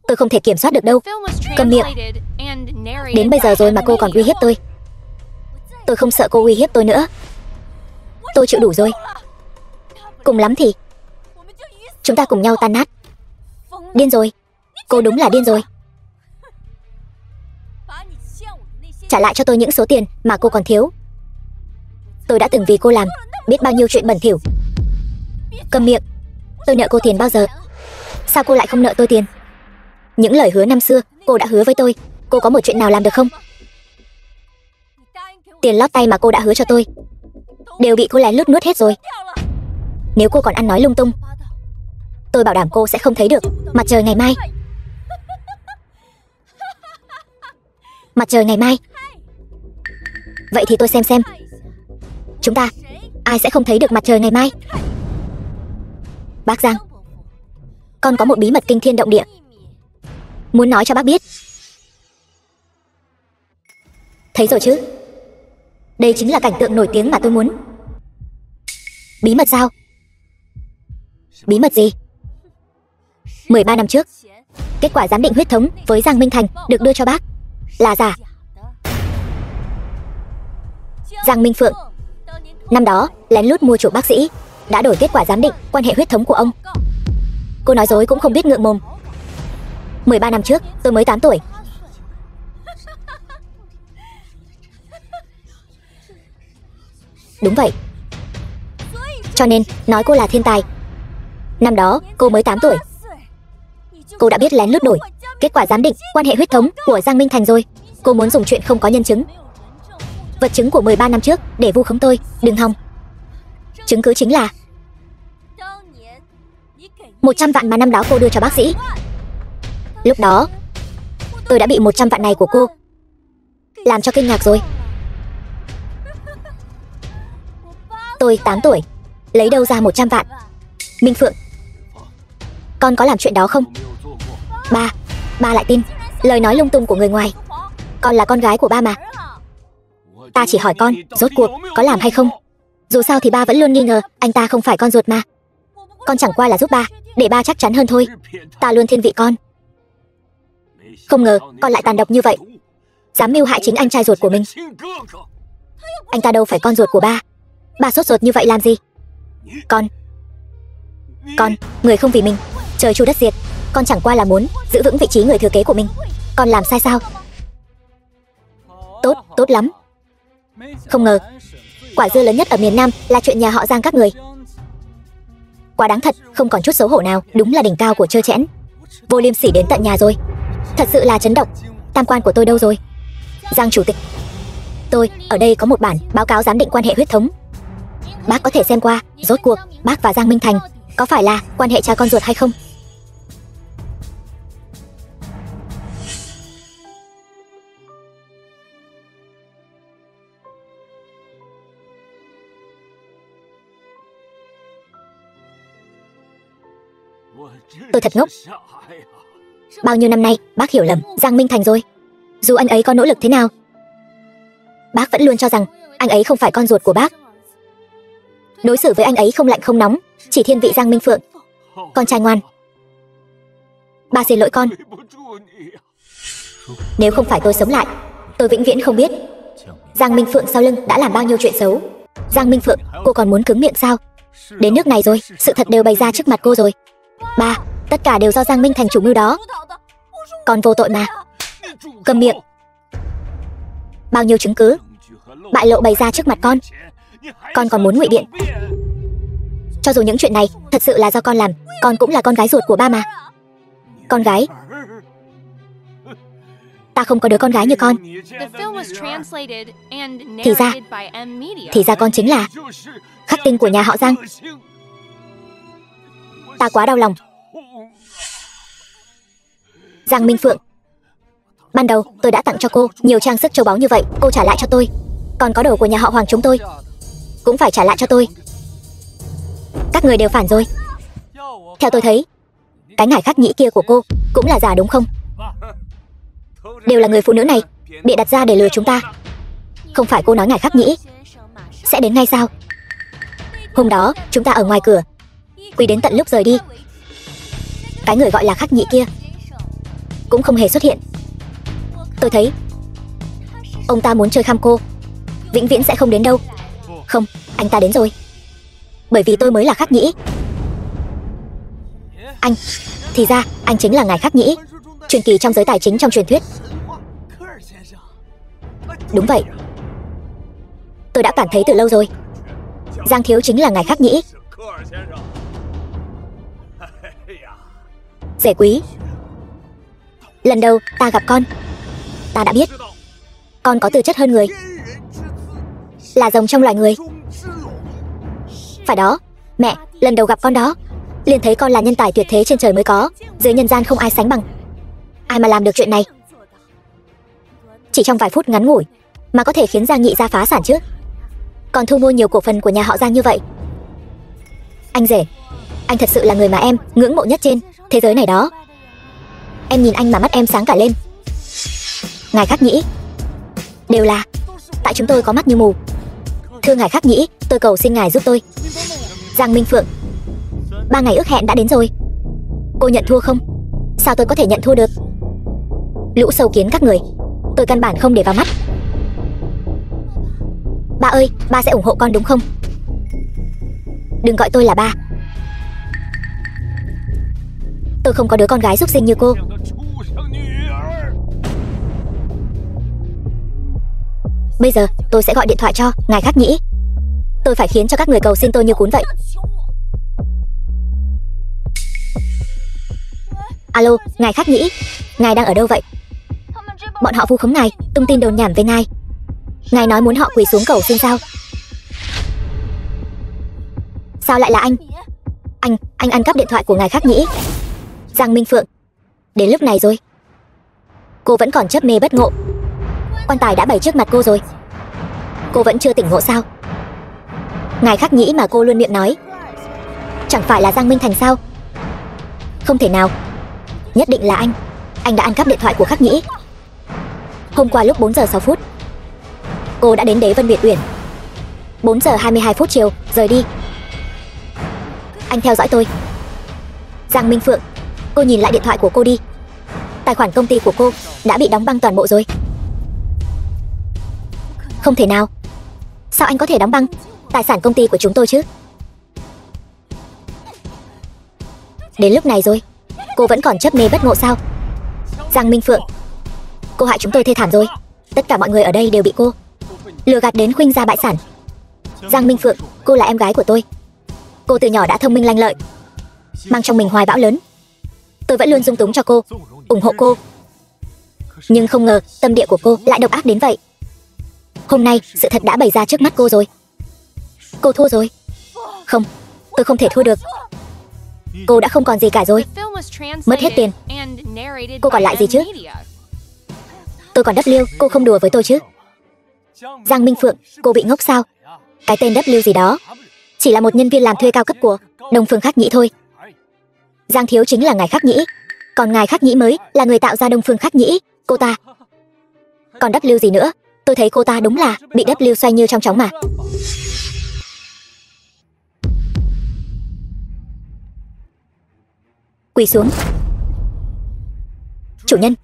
tôi không thể kiểm soát được đâu. Câm miệng. Đến bây giờ rồi mà cô còn uy hiếp tôi. Tôi không sợ cô uy hiếp tôi nữa. Tôi chịu đủ rồi. Cùng lắm thì chúng ta cùng nhau tan nát. Điên rồi. Cô đúng là điên rồi. Trả lại cho tôi những số tiền mà cô còn thiếu. Tôi đã từng vì cô làm biết bao nhiêu chuyện bẩn thỉu. Câm miệng. Tôi nợ cô tiền bao giờ? Sao cô lại không nợ tôi tiền? Những lời hứa năm xưa cô đã hứa với tôi, cô có một chuyện nào làm được không? Tiền lót tay mà cô đã hứa cho tôi đều bị cô lén lút nuốt hết rồi. Nếu cô còn ăn nói lung tung, tôi bảo đảm cô sẽ không thấy được mặt trời ngày mai. Mặt trời ngày mai? Vậy thì tôi xem chúng ta ai sẽ không thấy được mặt trời ngày mai? Bác Giang, con có một bí mật kinh thiên động địa muốn nói cho bác biết. Thấy rồi chứ? Đây chính là cảnh tượng nổi tiếng mà tôi muốn. Bí mật sao? Bí mật gì? 13 năm trước, kết quả giám định huyết thống với Giang Minh Thành được đưa cho bác là giả. Giang Minh Phượng năm đó lén lút mua chuộc bác sĩ, đã đổi kết quả giám định quan hệ huyết thống của ông. Cô nói dối cũng không biết ngượng mồm. 13 năm trước, tôi mới 8 tuổi. Đúng vậy. Cho nên, nói cô là thiên tài. Năm đó, cô mới 8 tuổi. Cô đã biết lén lút đổi kết quả giám định quan hệ huyết thống của Giang Minh Thành rồi. Cô muốn dùng chuyện không có nhân chứng, vật chứng của 13 năm trước để vu khống tôi. Đừng hòng. Chứng cứ chính là 100 vạn mà năm đó cô đưa cho bác sĩ. Lúc đó, tôi đã bị 100 vạn này của cô làm cho kinh ngạc rồi. Tôi 8 tuổi, lấy đâu ra 100 vạn? Minh Phượng, con có làm chuyện đó không? Ba lại tin lời nói lung tung của người ngoài. Con là con gái của ba mà. Ta chỉ hỏi con, rốt cuộc có làm hay không? Dù sao thì ba vẫn luôn nghi ngờ anh ta không phải con ruột mà. Con chẳng qua là giúp ba, để ba chắc chắn hơn thôi. Ta luôn thiên vị con. Không ngờ con lại tàn độc như vậy, dám mưu hại chính anh trai ruột của mình. Anh ta đâu phải con ruột của ba. Ba sốt ruột như vậy làm gì? Con, người không vì mình trời chu đất diệt. Con chẳng qua là muốn giữ vững vị trí người thừa kế của mình. Con làm sai sao? Tốt lắm. Không ngờ quả dưa lớn nhất ở miền Nam là chuyện nhà họ Giang các người. Quá đáng thật, không còn chút xấu hổ nào. Đúng là đỉnh cao của trơ trẽn. Vô liêm sỉ đến tận nhà rồi. Thật sự là chấn động. Tam quan của tôi đâu rồi? Giang chủ tịch, tôi ở đây có một bản báo cáo giám định quan hệ huyết thống. Bác có thể xem qua, rốt cuộc bác và Giang Minh Thành có phải là quan hệ cha con ruột hay không? Tôi thật ngốc. Bao nhiêu năm nay bác hiểu lầm Giang Minh Thành rồi. Dù anh ấy có nỗ lực thế nào, bác vẫn luôn cho rằng anh ấy không phải con ruột của bác. Đối xử với anh ấy không lạnh không nóng, chỉ thiên vị Giang Minh Phượng. Con trai ngoan. Ba xin lỗi con. Nếu không phải tôi sống lại, tôi vĩnh viễn không biết Giang Minh Phượng sau lưng đã làm bao nhiêu chuyện xấu. Giang Minh Phượng, cô còn muốn cứng miệng sao? Đến nước này rồi, sự thật đều bày ra trước mặt cô rồi. Ba, tất cả đều do Giang Minh Thành chủ mưu đó. Con vô tội mà. Câm miệng. Bao nhiêu chứng cứ bại lộ bày ra trước mặt con còn muốn ngụy biện. Cho dù những chuyện này thật sự là do con làm, con cũng là con gái ruột của ba mà. Con gái? Ta không có đứa con gái như con. Thì ra con chính là khắc tinh của nhà họ Giang. Ta quá đau lòng. Giang Minh Phượng, ban đầu tôi đã tặng cho cô nhiều trang sức châu báu như vậy, cô trả lại cho tôi. Còn có đồ của nhà họ Hoàng chúng tôi cũng phải trả lại cho tôi. Các người đều phản rồi. Theo tôi thấy, cái ngải khắc nhĩ kia của cô cũng là giả đúng không? Đều là người phụ nữ này bịa đặt ra để lừa chúng ta. Không phải cô nói ngải khắc nhĩ sẽ đến ngay sao? Hôm đó chúng ta ở ngoài cửa, quỳ đến tận lúc rời đi, cái người gọi là khắc nhĩ kia cũng không hề xuất hiện. Tôi thấy ông ta muốn chơi khăm cô, vĩnh viễn sẽ không đến đâu. Không, anh ta đến rồi. Bởi vì tôi mới là khắc nhĩ. Anh, thì ra anh chính là ngài khắc nhĩ, truyền kỳ trong giới tài chính trong truyền thuyết. Đúng vậy. Tôi đã cảm thấy từ lâu rồi, Giang thiếu chính là ngài khắc nhĩ. Rể quý, lần đầu ta gặp con, ta đã biết con có tư chất hơn người, là rồng trong loài người. Phải đó, mẹ, lần đầu gặp con đó liền thấy con là nhân tài tuyệt thế trên trời mới có, dưới nhân gian không ai sánh bằng. Ai mà làm được chuyện này? Chỉ trong vài phút ngắn ngủi mà có thể khiến Giang Nhị gia phá sản chứ? Còn thu mua nhiều cổ phần của nhà họ Giang như vậy. Anh rể, anh thật sự là người mà em ngưỡng mộ nhất trên thế giới này đó. Em nhìn anh mà mắt em sáng cả lên. Ngài khắc nhĩ, đều là tại chúng tôi có mắt như mù. Thưa ngài khắc nhĩ, tôi cầu xin ngài giúp tôi. Giang Minh Phượng, 3 ngày ước hẹn đã đến rồi. Cô nhận thua không? Sao tôi có thể nhận thua được? Lũ sâu kiến các người, tôi căn bản không để vào mắt. Ba ơi, ba sẽ ủng hộ con đúng không? Đừng gọi tôi là ba. Tôi không có đứa con gái súc sinh như cô. Bây giờ tôi sẽ gọi điện thoại cho ngài khắc nhĩ. Tôi phải khiến cho các người cầu xin tôi như cún vậy. Alo, ngài khắc nhĩ, ngài đang ở đâu vậy? Bọn họ vu khống ngài, tung tin đồn nhảm về ngài. Ngài nói muốn họ quỳ xuống cầu xin sao? Sao lại là anh? Anh ăn cắp điện thoại của ngài khắc nhĩ. Giang Minh Phượng, đến lúc này rồi, cô vẫn còn chấp mê bất ngộ. Quan tài đã bày trước mặt cô rồi, cô vẫn chưa tỉnh ngộ sao? Ngài khắc nhĩ mà cô luôn miệng nói chẳng phải là Giang Minh Thành sao? Không thể nào, nhất định là anh đã ăn cắp điện thoại của khắc nhĩ. Hôm qua lúc 4 giờ 6 phút cô đã đến Đế Vân Biệt Uyển. 4 giờ 22 phút chiều rời đi. Anh theo dõi tôi. Giang Minh Phượng, cô nhìn lại điện thoại của cô đi. Tài khoản công ty của cô đã bị đóng băng toàn bộ rồi. Không thể nào. Sao anh có thể đóng băng tài sản công ty của chúng tôi chứ? Đến lúc này rồi, cô vẫn còn chấp mê bất ngộ sao? Giang Minh Phượng, cô hại chúng tôi thê thảm rồi. Tất cả mọi người ở đây đều bị cô lừa gạt đến khuynh gia bại sản. Giang Minh Phượng, cô là em gái của tôi. Cô từ nhỏ đã thông minh lanh lợi, mang trong mình hoài bão lớn. Tôi vẫn luôn dung túng cho cô, ủng hộ cô. Nhưng không ngờ tâm địa của cô lại độc ác đến vậy. Hôm nay sự thật đã bày ra trước mắt cô rồi. Cô thua rồi. Không, tôi không thể thua được. Cô đã không còn gì cả rồi. Mất hết tiền, cô còn lại gì chứ? Tôi còn W, cô không đùa với tôi chứ? Giang Minh Phượng, cô bị ngốc sao? Cái tên W gì đó chỉ là một nhân viên làm thuê cao cấp của Đông Phương Khắc Nhĩ thôi. Giang thiếu chính là ngài Khắc Nhĩ, còn ngài Khắc Nhĩ mới là người tạo ra Đông Phương Khắc Nhĩ. Cô ta, còn W gì nữa? Tôi thấy cô ta đúng là bị W xoay như trong chóng mà. Quỳ xuống. Chủ nhân.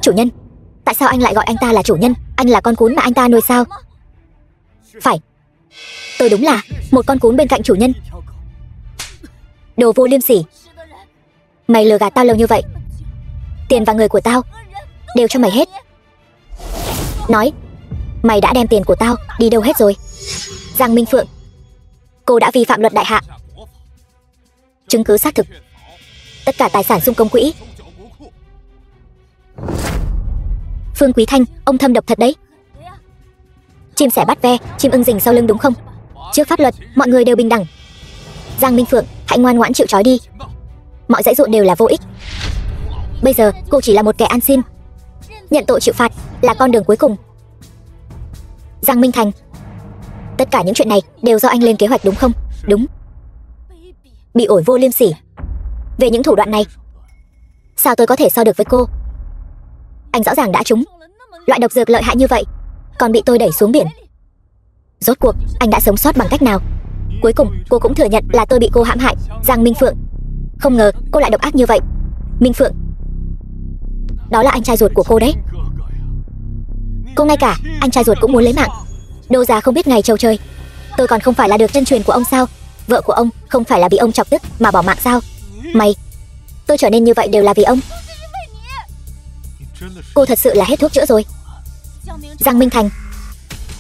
Chủ nhân, tại sao anh lại gọi anh ta là chủ nhân? Anh là con cún mà anh ta nuôi sao? Phải, tôi đúng là một con cún bên cạnh chủ nhân. Đồ vô liêm sỉ. Mày lừa gạt tao lâu như vậy, tiền và người của tao đều cho mày hết. Nói, mày đã đem tiền của tao đi đâu hết rồi? Giang Minh Phượng, cô đã vi phạm luật đại hạ. Chứng cứ xác thực, tất cả tài sản xung công quỹ. Phương Quý Thanh, ông thâm độc thật đấy. Chim sẻ bắt ve, chim ưng rình sau lưng đúng không? Trước pháp luật, mọi người đều bình đẳng. Giang Minh Phượng, hãy ngoan ngoãn chịu trói đi. Mọi dãy dụa đều là vô ích. Bây giờ, cô chỉ là một kẻ ăn xin. Nhận tội chịu phạt là con đường cuối cùng. Giang Minh Thành, tất cả những chuyện này đều do anh lên kế hoạch đúng không? Đúng. Bị ổi vô liêm sỉ. Về những thủ đoạn này, sao tôi có thể so được với cô? Anh rõ ràng đã trúng loại độc dược lợi hại như vậy, còn bị tôi đẩy xuống biển. Rốt cuộc, anh đã sống sót bằng cách nào? Cuối cùng, cô cũng thừa nhận là tôi bị cô hãm hại. Giang Minh Phượng, không ngờ cô lại độc ác như vậy. Minh Phượng, đó là anh trai ruột của cô đấy. Cô ngay cả anh trai ruột cũng muốn lấy mạng. Đô già không biết ngày trầu trời. Tôi còn không phải là được chân truyền của ông sao? Vợ của ông không phải là bị ông chọc tức mà bỏ mạng sao? Mày, tôi trở nên như vậy đều là vì ông. Cô thật sự là hết thuốc chữa rồi. Giang Minh Thành,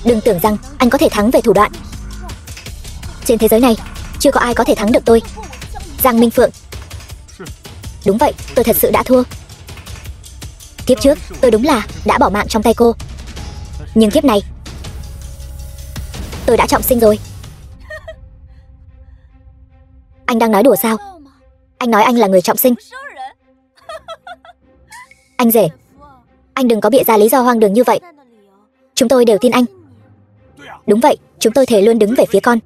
đừng tưởng rằng anh có thể thắng về thủ đoạn. Trên thế giới này, chưa có ai có thể thắng được tôi. Giang Minh Phượng, đúng vậy, tôi thật sự đã thua. Kiếp trước, tôi đúng là đã bỏ mạng trong tay cô. Nhưng kiếp này, tôi đã trọng sinh rồi. Anh đang nói đùa sao? Anh nói anh là người trọng sinh. Anh rể, anh đừng có bịa ra lý do hoang đường như vậy. Chúng tôi đều tin anh. Đúng vậy, chúng tôi thề luôn đứng về phía con.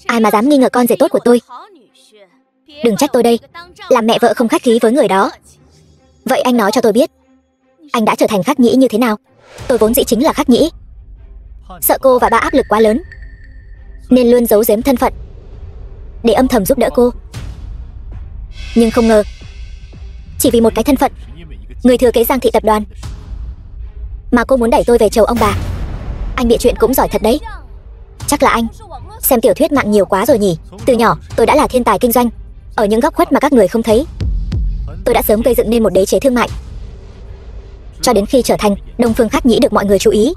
Ai mà dám nghi ngờ con rể tốt của tôi. Đừng trách tôi đây, làm mẹ vợ không khách khí với người đó. Vậy anh nói cho tôi biết, anh đã trở thành Khắc Nhĩ như thế nào? Tôi vốn dĩ chính là Khắc Nhĩ. Sợ cô và ba áp lực quá lớn, nên luôn giấu giếm thân phận để âm thầm giúp đỡ cô. Nhưng không ngờ, chỉ vì một cái thân phận người thừa kế Giang thị tập đoàn mà cô muốn đẩy tôi về chầu ông bà. Anh bịa chuyện cũng giỏi thật đấy. Chắc là anh xem tiểu thuyết mạng nhiều quá rồi nhỉ. Từ nhỏ tôi đã là thiên tài kinh doanh. Ở những góc khuất mà các người không thấy, tôi đã sớm gây dựng nên một đế chế thương mại, cho đến khi trở thành Đông Phương Khắc Nhĩ được mọi người chú ý.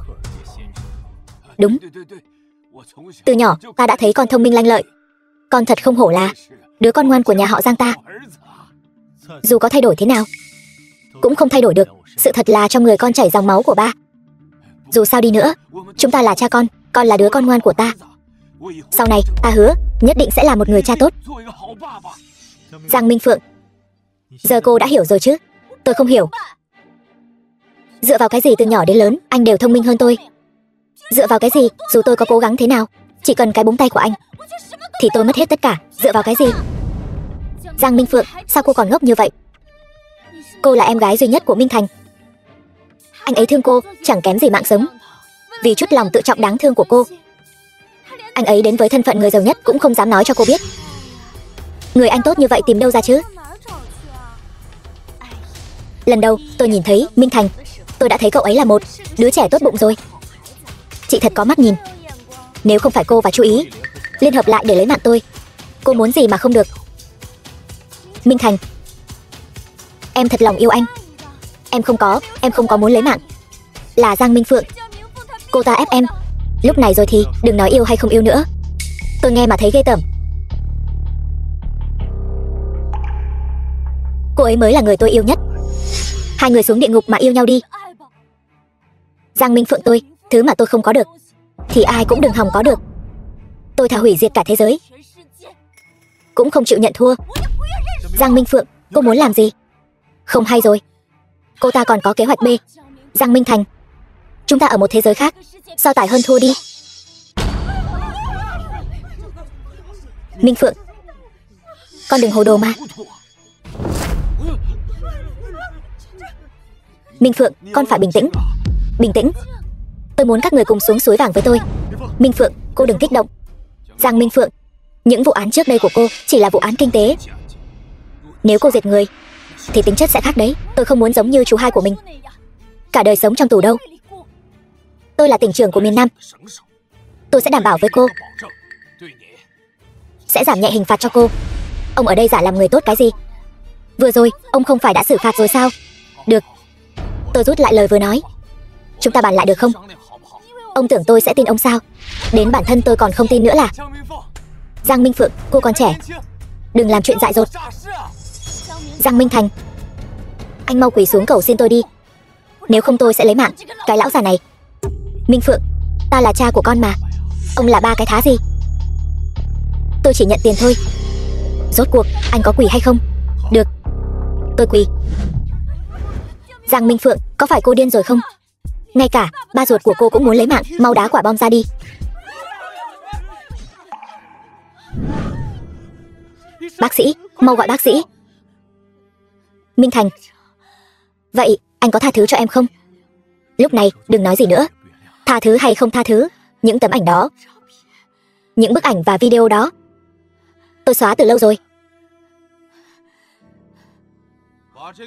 Đúng, từ nhỏ ta đã thấy con thông minh lanh lợi. Con thật không hổ là đứa con ngoan của nhà họ Giang ta. Dù có thay đổi thế nào, cũng không thay đổi được sự thật là trong người con chảy dòng máu của ba. Dù sao đi nữa, chúng ta là cha con là đứa con ngoan của ta. Sau này, ta hứa nhất định sẽ là một người cha tốt. Giang Minh Phượng, giờ cô đã hiểu rồi chứ? Tôi không hiểu. Dựa vào cái gì từ nhỏ đến lớn anh đều thông minh hơn tôi? Dựa vào cái gì dù tôi có cố gắng thế nào, chỉ cần cái búng tay của anh thì tôi mất hết tất cả? Dựa vào cái gì? Giang Minh Phượng, sao cô còn ngốc như vậy? Cô là em gái duy nhất của Minh Thành. Anh ấy thương cô chẳng kém gì mạng sống. Vì chút lòng tự trọng đáng thương của cô, anh ấy đến với thân phận người giàu nhất cũng không dám nói cho cô biết. Người anh tốt như vậy tìm đâu ra chứ? Lần đầu tôi nhìn thấy Minh Thành, tôi đã thấy cậu ấy là một đứa trẻ tốt bụng rồi. Chị thật có mắt nhìn. Nếu không phải cô và chú ý liên hợp lại để lấy mạng tôi, cô muốn gì mà không được. Minh Thành, em thật lòng yêu anh. Em không có muốn lấy mạng. Là Giang Minh Phượng, cô ta ép em. Lúc này rồi thì đừng nói yêu hay không yêu nữa. Tôi nghe mà thấy ghê tởm. Cô ấy mới là người tôi yêu nhất. Hai người xuống địa ngục mà yêu nhau đi. Giang Minh Phượng tôi, thứ mà tôi không có được thì ai cũng đừng hòng có được. Tôi thà hủy diệt cả thế giới cũng không chịu nhận thua. Giang Minh Phượng, cô muốn làm gì? Không hay rồi. Cô ta còn có kế hoạch B. Giang Minh Thành, chúng ta ở một thế giới khác, so tài hơn thua đi. Con đừng hồ đồ mà. Minh Phượng, con phải bình tĩnh. Bình tĩnh. Tôi muốn các người cùng xuống suối vàng với tôi. Minh Phượng, cô đừng kích động. Giang Minh Phượng, những vụ án trước đây của cô chỉ là vụ án kinh tế. Nếu cô giết người thì tính chất sẽ khác đấy. Tôi không muốn giống như chú hai của mình, cả đời sống trong tù đâu. Tôi là tỉnh trưởng của miền Nam. Tôi sẽ đảm bảo với cô, sẽ giảm nhẹ hình phạt cho cô. Ông ở đây giả làm người tốt cái gì? Vừa rồi ông không phải đã xử phạt rồi sao? Được, tôi rút lại lời vừa nói. Chúng ta bàn lại được không? Ông tưởng tôi sẽ tin ông sao? Đến bản thân tôi còn không tin nữa là. Giang Minh Phượng, cô còn trẻ, đừng làm chuyện dại dột. Giang Minh Thành, anh mau quỳ xuống cầu xin tôi đi, nếu không tôi sẽ lấy mạng cái lão già này. Minh Phượng, ta là cha của con mà, ông là ba cái thá gì? Tôi chỉ nhận tiền thôi. Rốt cuộc anh có quỳ hay không? Được, tôi quỳ. Giang Minh Phượng, có phải cô điên rồi không? Ngay cả ba ruột của cô cũng muốn lấy mạng. Mau đá quả bom ra đi. Bác sĩ, mau gọi bác sĩ. Minh Thành, vậy anh có tha thứ cho em không? Lúc này đừng nói gì nữa. Tha thứ hay không tha thứ, những tấm ảnh đó, những bức ảnh và video đó tôi xóa từ lâu rồi.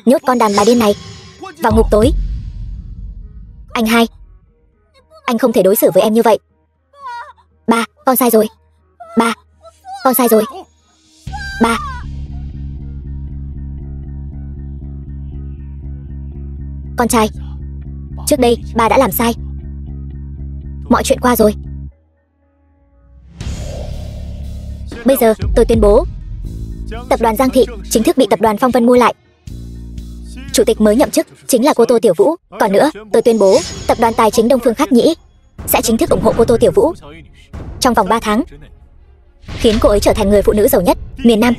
Nhốt con đàn bà điên này vào ngục tối. Anh hai, anh không thể đối xử với em như vậy. Ba, con sai rồi. Ba, con sai rồi. Ba. Con trai, trước đây ba đã làm sai. Mọi chuyện qua rồi. Bây giờ tôi tuyên bố, tập đoàn Giang Thị chính thức bị tập đoàn Phong Vân mua lại. Chủ tịch mới nhậm chức chính là cô Tô Tiểu Vũ. Còn nữa, tôi tuyên bố tập đoàn tài chính Đông Phương Khắc Nhĩ sẽ chính thức ủng hộ cô Tô Tiểu Vũ trong vòng 3 tháng, khiến cô ấy trở thành người phụ nữ giàu nhất miền Nam.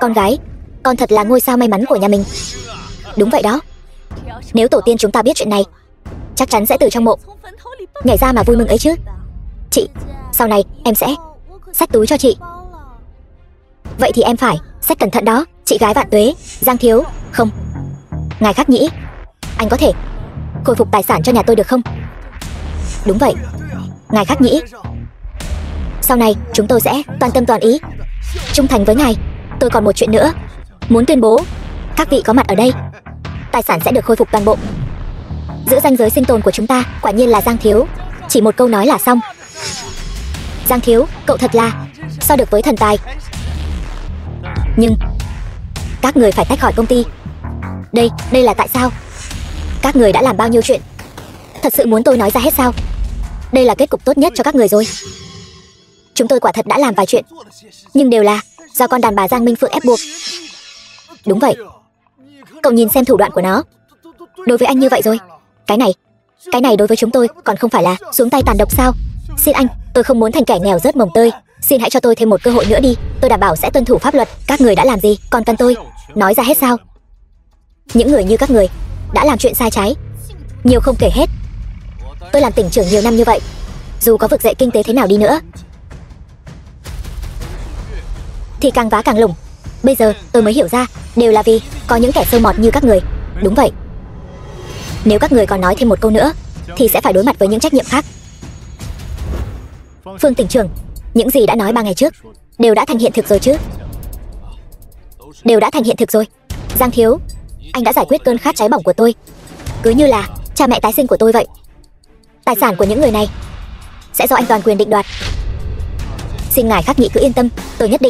Con gái, con thật là ngôi sao may mắn của nhà mình. Đúng vậy đó. Nếu tổ tiên chúng ta biết chuyện này, chắc chắn sẽ từ trong mộ nhảy ra mà vui mừng ấy chứ. Chị, sau này em sẽ xách túi cho chị. Vậy thì em phải xách cẩn thận đó. Chị gái vạn tuế. Giang thiếu. Không, ngài Khắc Nhĩ, anh có thể khôi phục tài sản cho nhà tôi được không? Đúng vậy, ngài Khắc Nhĩ, sau này chúng tôi sẽ toàn tâm toàn ý trung thành với ngài. Tôi còn một chuyện nữa muốn tuyên bố. Các vị có mặt ở đây, tài sản sẽ được khôi phục toàn bộ. Giữ ranh giới sinh tồn của chúng ta. Quả nhiên là Giang thiếu, chỉ một câu nói là xong. Giang thiếu, cậu thật là so được với thần tài. Nhưng các người phải tách khỏi công ty. Đây là tại sao? Các người đã làm bao nhiêu chuyện? Thật sự muốn tôi nói ra hết sao? Đây là kết cục tốt nhất cho các người rồi. Chúng tôi quả thật đã làm vài chuyện, nhưng đều là do con đàn bà Giang Minh Phượng ép buộc. Đúng vậy. Cậu nhìn xem thủ đoạn của nó đối với anh như vậy rồi. Cái này đối với chúng tôi còn không phải là xuống tay tàn độc sao? Xin anh, tôi không muốn thành kẻ nghèo rớt mồng tơi. Xin hãy cho tôi thêm một cơ hội nữa đi. Tôi đảm bảo sẽ tuân thủ pháp luật. Các người đã làm gì còn cần tôi nói ra hết sao? Những người như các người đã làm chuyện sai trái nhiều không kể hết. Tôi làm tỉnh trưởng nhiều năm như vậy, dù có vực dậy kinh tế thế nào đi nữa thì càng vá càng lủng. Bây giờ tôi mới hiểu ra, đều là vì có những kẻ sơ mọt như các người. Đúng vậy. Nếu các người còn nói thêm một câu nữa thì sẽ phải đối mặt với những trách nhiệm khác. Phương tỉnh trưởng, những gì đã nói 3 ngày trước đều đã thành hiện thực rồi chứ? Đều đã thành hiện thực rồi. Giang thiếu, anh đã giải quyết cơn khát cháy bỏng của tôi, cứ như là cha mẹ tái sinh của tôi vậy. Tài sản của những người này sẽ do anh toàn quyền định đoạt. Xin ngài Khắc Nhĩ cứ yên tâm, tôi nhất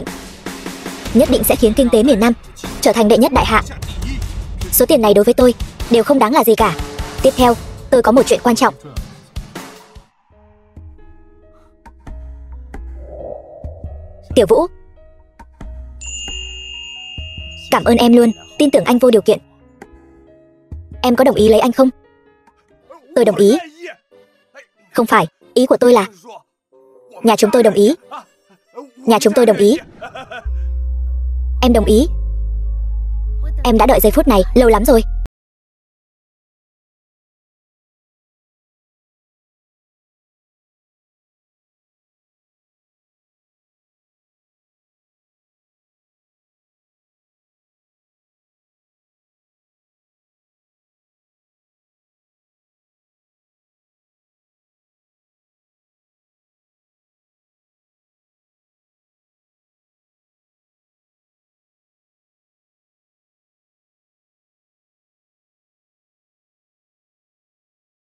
định sẽ khiến kinh tế miền Nam trở thành đệ nhất đại hạ. Số tiền này đối với tôi đều không đáng là gì cả. Tiếp theo, tôi có một chuyện quan trọng. Tiểu Vũ, cảm ơn em luôn, tin tưởng anh vô điều kiện. Em có đồng ý lấy anh không? Tôi đồng ý. Không phải, ý của tôi là nhà chúng tôi đồng ý. Nhà chúng tôi đồng ý. Em đồng ý. Em đã đợi giây phút này lâu lắm rồi.